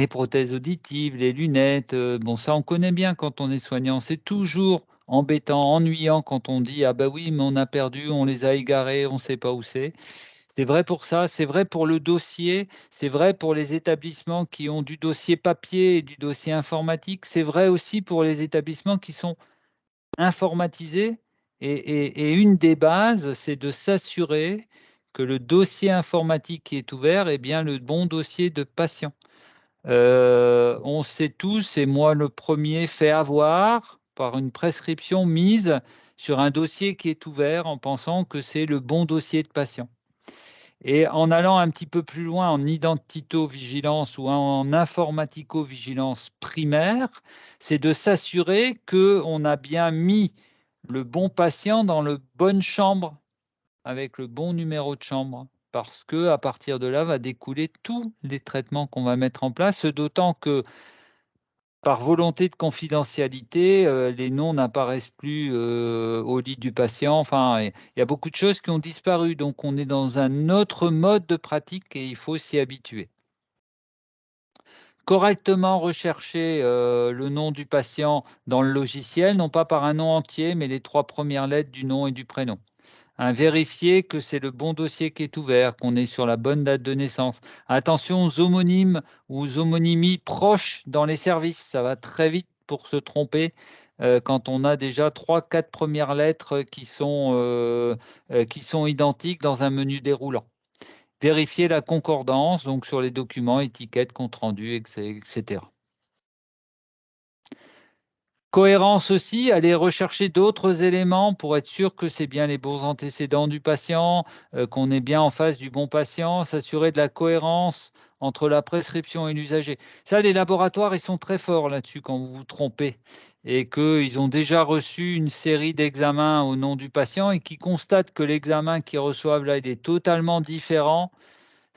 prothèses auditives, les lunettes. Bon, ça, on connaît bien quand on est soignant. C'est toujours embêtant, ennuyant quand on dit: «Ah bah oui, mais on a perdu, on les a égarés, on ne sait pas où c'est». C'est vrai pour ça, c'est vrai pour le dossier, c'est vrai pour les établissements qui ont du dossier papier et du dossier informatique, c'est vrai aussi pour les établissements qui sont informatisés et une des bases, c'est de s'assurer que le dossier informatique qui est ouvert est bien le bon dossier de patient. On sait tous, et moi le premier, fait avoir par une prescription mise sur un dossier qui est ouvert en pensant que c'est le bon dossier de patient. Et en allant un petit peu plus loin en identito-vigilance ou en informatico-vigilance primaire, c'est de s'assurer qu'on a bien mis le bon patient dans la bonne chambre, avec le bon numéro de chambre. Parce qu'à partir de là va découler tous les traitements qu'on va mettre en place, d'autant que par volonté de confidentialité, les noms n'apparaissent plus, au lit du patient. Enfin, il y a beaucoup de choses qui ont disparu, donc on est dans un autre mode de pratique et il faut s'y habituer. Correctement rechercher, le nom du patient dans le logiciel, non pas par un nom entier, mais les 3 premières lettres du nom et du prénom. Vérifier que c'est le bon dossier qui est ouvert, qu'on est sur la bonne date de naissance. Attention aux homonymes ou aux homonymies proches dans les services, ça va très vite pour se tromper, quand on a déjà 3-4 premières lettres qui sont identiques dans un menu déroulant. Vérifier la concordance, donc sur les documents, étiquettes, comptes rendus, etc. Cohérence aussi, aller rechercher d'autres éléments pour être sûr que c'est bien les bons antécédents du patient, qu'on est bien en face du bon patient, s'assurer de la cohérence entre la prescription et l'usager. Ça, les laboratoires, ils sont très forts là-dessus quand vous vous trompez et qu'ils ont déjà reçu une série d'examens au nom du patient et qu'ils constatent que l'examen qu'ils reçoivent là, il est totalement différent.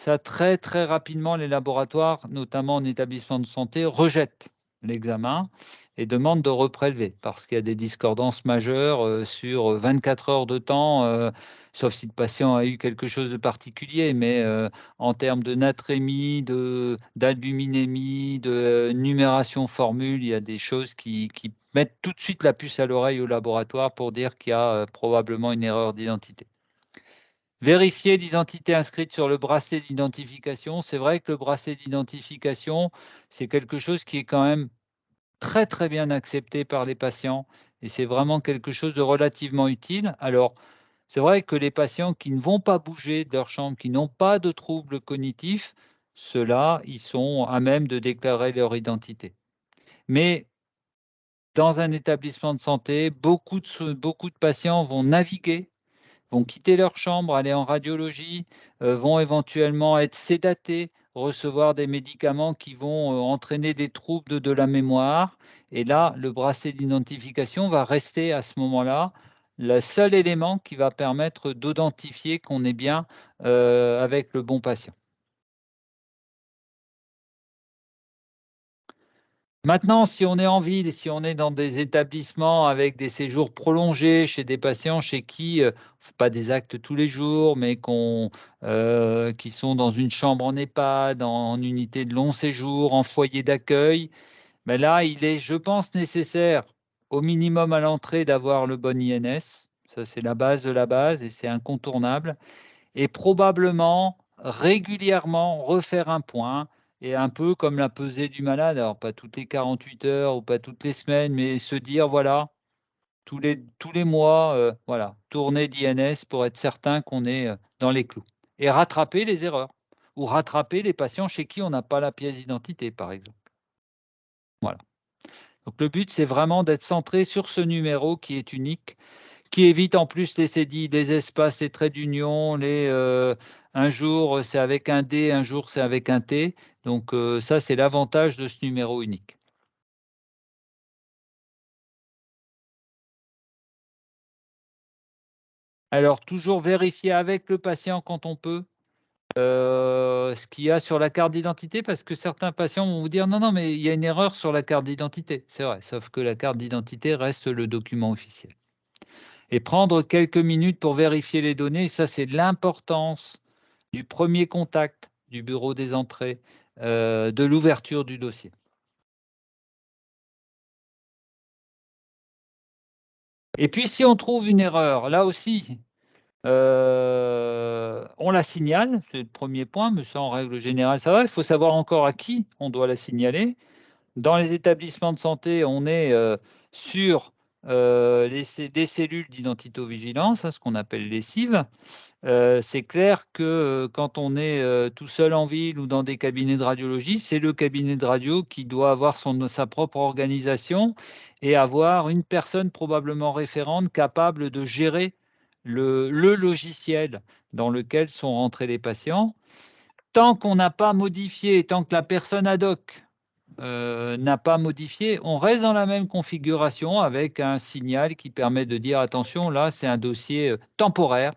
ça très très rapidement les laboratoires, notamment en établissement de santé, rejettent l'examen et demandent de reprélever parce qu'il y a des discordances majeures sur 24 heures de temps, sauf si le patient a eu quelque chose de particulier, mais en termes de natrémie, d'albuminémie, de numération formule, il y a des choses qui mettent tout de suite la puce à l'oreille au laboratoire pour dire qu'il y a probablement une erreur d'identité. Vérifier l'identité inscrite sur le bracelet d'identification. C'est vrai que le bracelet d'identification, c'est quelque chose qui est quand même très, très bien accepté par les patients et c'est vraiment quelque chose de relativement utile. Alors, c'est vrai que les patients qui ne vont pas bouger de leur chambre, qui n'ont pas de troubles cognitifs, ceux-là, ils sont à même de déclarer leur identité. Mais dans un établissement de santé, beaucoup de patients vont naviguer, vont quitter leur chambre, aller en radiologie, vont éventuellement être sédatés, recevoir des médicaments qui vont entraîner des troubles de la mémoire. Et là, le bracelet d'identification va rester à ce moment-là le seul élément qui va permettre d'identifier qu'on est bien avec le bon patient. Maintenant, si on est en ville, si on est dans des établissements avec des séjours prolongés chez des patients chez qui, on fait pas des actes tous les jours, mais qui sont dans une chambre en EHPAD, en unité de long séjour, en foyer d'accueil, ben là, il est, je pense, nécessaire, au minimum à l'entrée, d'avoir le bon INS. Ça, c'est la base de la base et c'est incontournable et probablement régulièrement refaire un point et un peu comme la pesée du malade, alors pas toutes les 48 heures ou pas toutes les semaines, mais se dire voilà, tous les mois, voilà, tourner d'INS pour être certain qu'on est, dans les clous et rattraper les erreurs ou rattraper les patients chez qui on n'a pas la pièce d'identité, par exemple. Voilà. Donc le but, c'est vraiment d'être centré sur ce numéro qui est unique, qui évite en plus les cédilles, les espaces, les traits d'union, un jour c'est avec un D, un jour c'est avec un T. Donc ça, c'est l'avantage de ce numéro unique. Alors toujours vérifier avec le patient quand on peut, ce qu'il y a sur la carte d'identité parce que certains patients vont vous dire: «Non, non, mais il y a une erreur sur la carte d'identité». C'est vrai, sauf que la carte d'identité reste le document officiel. Et prendre quelques minutes pour vérifier les données, ça c'est l'importance du premier contact du bureau des entrées, de l'ouverture du dossier. Et puis si on trouve une erreur, là aussi, on la signale, c'est le premier point, mais ça en règle générale ça va. Il faut savoir encore à qui on doit la signaler. Dans les établissements de santé, on est, sur, des cellules d'identito-vigilance, hein, ce qu'on appelle les CIV. C'est clair que, quand on est, tout seul en ville ou dans des cabinets de radiologie, c'est le cabinet de radio qui doit avoir sa propre organisation et avoir une personne probablement référente capable de gérer le logiciel dans lequel sont rentrés les patients. Tant qu'on n'a pas modifié, tant que la personne ad hoc, n'a pas modifié, on reste dans la même configuration avec un signal qui permet de dire: «Attention, là, c'est un dossier, temporaire».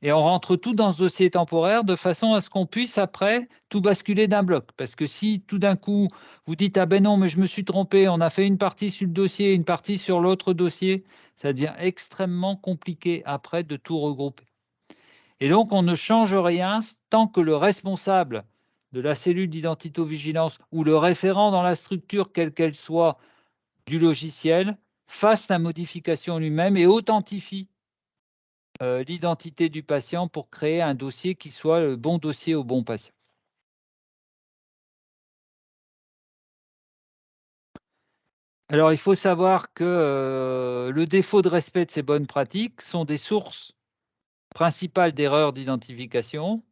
Et on rentre tout dans ce dossier temporaire de façon à ce qu'on puisse après tout basculer d'un bloc. Parce que si tout d'un coup vous dites: «Ah ben non, mais je me suis trompé, on a fait une partie sur le dossier, une partie sur l'autre dossier», ça devient extrêmement compliqué après de tout regrouper. Et donc on ne change rien tant que le responsable de la cellule d'identito-vigilance ou le référent dans la structure, quelle qu'elle soit, du logiciel, fasse la modification lui-même et authentifie l'identité du patient pour créer un dossier qui soit le bon dossier au bon patient. Alors, il faut savoir que le défaut de respect de ces bonnes pratiques sont des sources principales d'erreurs d'identification.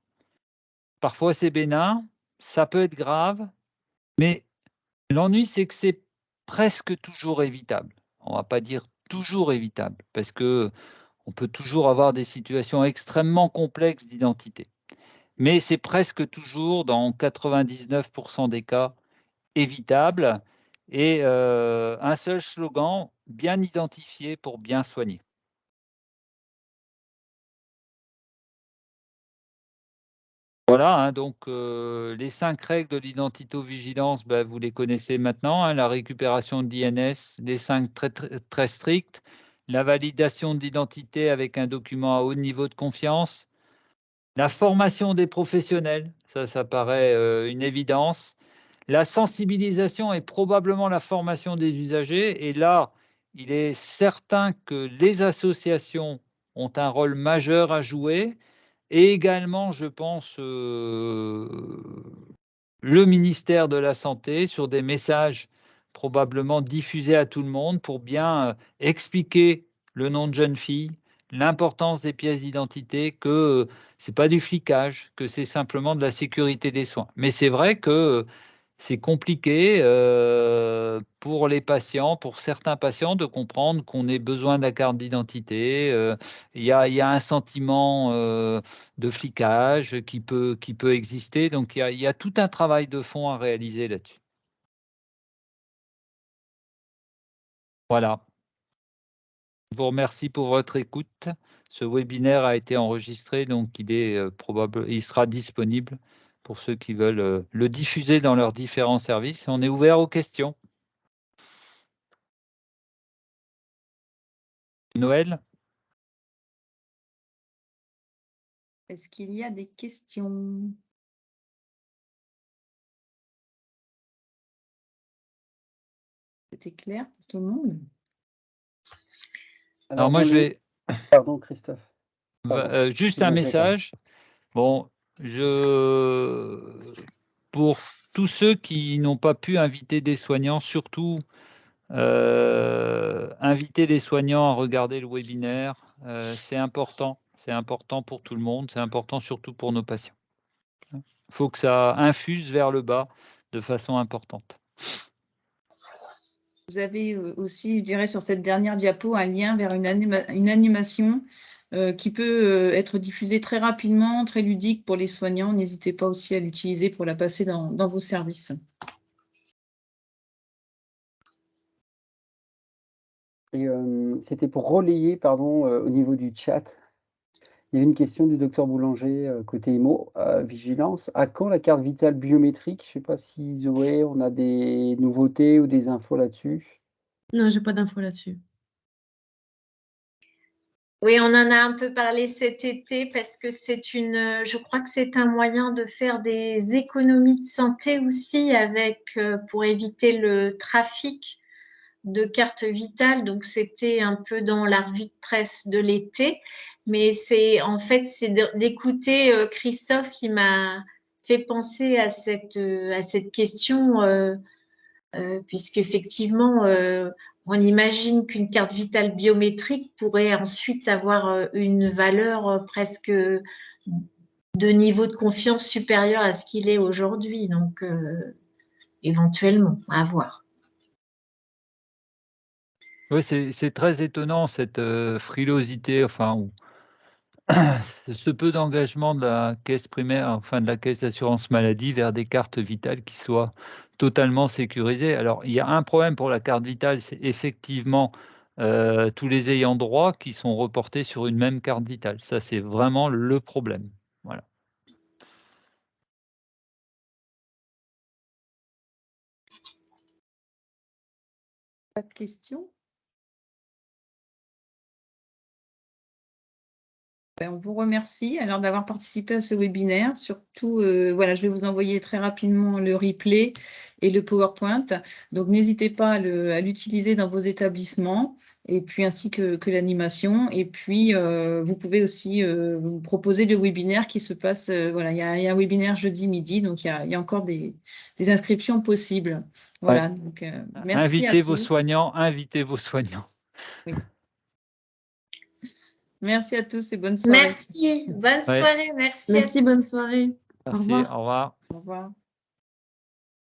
Parfois, c'est bénin, ça peut être grave, mais l'ennui, c'est que c'est presque toujours évitable. On ne va pas dire toujours évitable, parce que on peut toujours avoir des situations extrêmement complexes d'identité. Mais c'est presque toujours, dans 99 des cas, évitable et un seul slogan, bien identifié pour bien soigner. voilà, hein, donc les 5 règles de l'identito-vigilance, vous les connaissez maintenant, hein, la récupération de l'INS, les 5 très, très, très strictes, la validation de l'identité avec un document à haut niveau de confiance, la formation des professionnels, ça paraît une évidence, la sensibilisation et probablement la formation des usagers. Et là, il est certain que les associations ont un rôle majeur à jouer et également, je pense, le ministère de la Santé sur des messages probablement diffusés à tout le monde pour bien expliquer le nom de jeune fille, l'importance des pièces d'identité, que ce n'est pas du flicage, que c'est simplement de la sécurité des soins. Mais c'est vrai que c'est compliqué pour les patients, pour certains patients, de comprendre qu'on ait besoin de la carte d'identité. Il y a un sentiment de flicage qui peut exister. Donc il y a tout un travail de fond à réaliser là-dessus. Voilà. Je vous remercie pour votre écoute. Ce webinaire a été enregistré, donc il sera disponible pour ceux qui veulent le diffuser dans leurs différents services. On est ouvert aux questions. Noël? Est-ce qu'il y a des questions? C'était clair pour tout le monde? Alors moi, je vais... Pardon, Christophe. juste un message. Bon, pour tous ceux qui n'ont pas pu inviter des soignants, surtout inviter les soignants à regarder le webinaire. C'est important. C'est important pour tout le monde. C'est important surtout pour nos patients. Il faut que ça infuse vers le bas de façon importante. Vous avez aussi, je dirais, sur cette dernière diapo, un lien vers une animation qui peut être diffusée très rapidement, très ludique pour les soignants. N'hésitez pas aussi à l'utiliser pour la passer dans vos services. Et c'était pour relayer, pardon, au niveau du chat. Il y avait une question du docteur Boulanger, côté IMO, vigilance. À quand la carte vitale biométrique? Je ne sais pas si Zoé, on a des nouveautés ou des infos là-dessus. Non, j'ai pas d'infos là-dessus. Oui, on en a un peu parlé cet été parce que je crois que c'est un moyen de faire des économies de santé aussi pour éviter le trafic de cartes vitales. Donc, c'était un peu dans la revue de presse de l'été. Mais c'est d'écouter Christophe qui m'a fait penser à cette question, puisqu'effectivement, on imagine qu'une carte vitale biométrique pourrait ensuite avoir une valeur presque de niveau de confiance supérieur à ce qu'il est aujourd'hui. Donc, éventuellement, à voir. Oui, c'est très étonnant cette frilosité, enfin, ce peu d'engagement de la caisse primaire, enfin de la caisse d'assurance maladie vers des cartes vitales qui soient totalement sécurisées. Alors, il y a un problème pour la carte vitale, c'est effectivement tous les ayants droit qui sont reportés sur une même carte vitale. Ça, c'est vraiment le problème. Voilà. Pas de questions? On vous remercie alors d'avoir participé à ce webinaire. Surtout, voilà, je vais vous envoyer très rapidement le replay et le PowerPoint. Donc, n'hésitez pas à l'utiliser dans vos établissements et puis ainsi que l'animation. Et puis, vous pouvez aussi vous proposer le webinaire qui se passe. Voilà, il y a un webinaire jeudi midi, donc il y a encore des inscriptions possibles. Voilà. Ouais. Donc, merci Invitez à vos tous. soignants, invitez vos soignants. Oui. Merci à tous et bonne soirée. Merci, bonne soirée, merci. Merci, bonne soirée. Merci, Au revoir. au revoir. Au revoir.